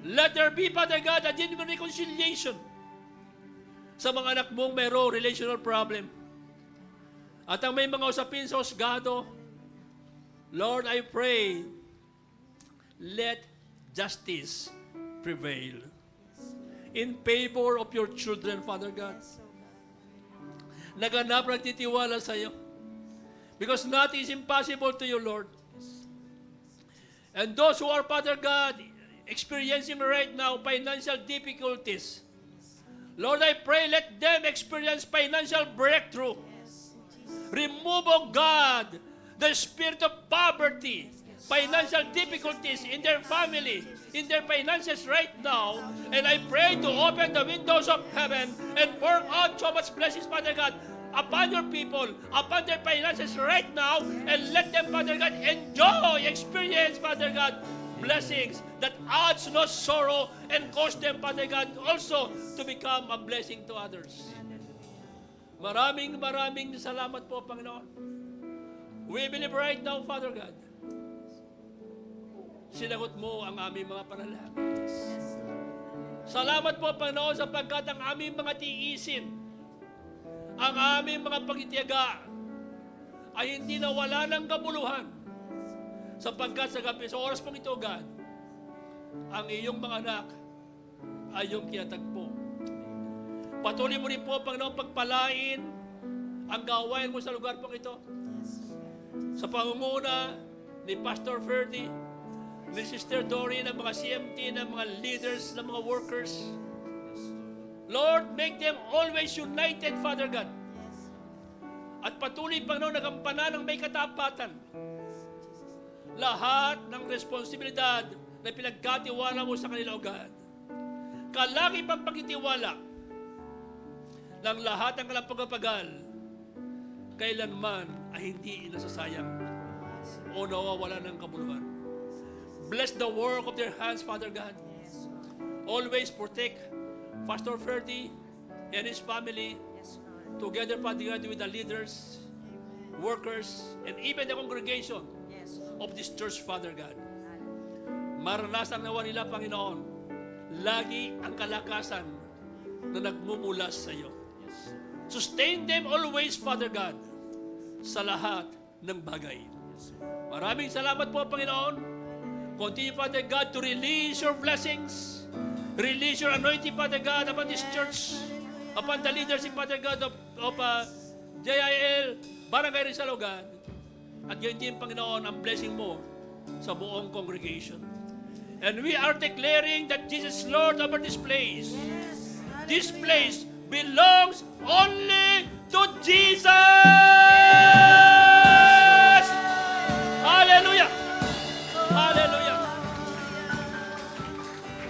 B: Let there be, Father God, a genuine reconciliation sa mga anak mong mayroong relational problem. At ang may mga usapin sa husgado, Lord, I pray, let justice prevail in favor of your children, Father God. naganap nagtitiwala sa iyo. Because nothing is impossible to you, Lord. And those who are, Father God, experiencing right now financial difficulties, Lord, I pray, let them experience financial breakthrough. Remove, oh God, the spirit of poverty, financial difficulties in their family, in their finances right now. And I pray to open the windows of heaven and pour out so much blessings, Father God, upon your people, upon their finances right now, and let them, Father God, enjoy, experience, Father God, blessings that adds no sorrow and cause them, Father God, also to become a blessing to others. Maraming salamat po, Panginoon. We believe right now, Father God, sinagot mo ang aming mga panalangin. Salamat po, Panginoon, sapagkat ang aming mga tiisin, ang aming mga pagtitiyaga ay hindi nawala ng kabuluhan. Sapagkat sa oras pong ito, God, ang iyong mga anak ay iyong kinatagpo. Patuloy mo rin po, Panginoon, pagpalain ang gawain mo sa lugar pong ito. Sa pangunguna ni Pastor Ferdy, ni Sister Dory, ng mga CMT, ng mga leaders, ng mga workers. Lord, make them always united, Father God. At patuloy, Panginoon, nagampanan ng may katapatan. Lahat ng responsibilidad na pinagkatiwala mo sa kanila, O God. Kalaki pang pagkitiwala ng lahat ng kalapagapagal, kailanman ay hindi nasasayang o nawawala ng kabuluhan. Bless the work of their hands, Father God. Always protect Pastor Ferdy and his family, together, Father God, with the leaders, workers, and even the congregation of this church, Father God. Maranasan nawa nila, Panginoon, lagi ang kalakasan na nagmumula sa iyo. Sustain them always, Father God, sa lahat ng bagay. Maraming salamat po, Panginoon. Continue, Father God, to release your blessings. Release your anointing, Father God, upon this church, upon the leadership, Father God, of JIL, Barangay Rizalogan. At yun din, Panginoon, ang blessing mo sa buong congregation. And we are declaring that Jesus is Lord over this place. This place belongs only to Jesus!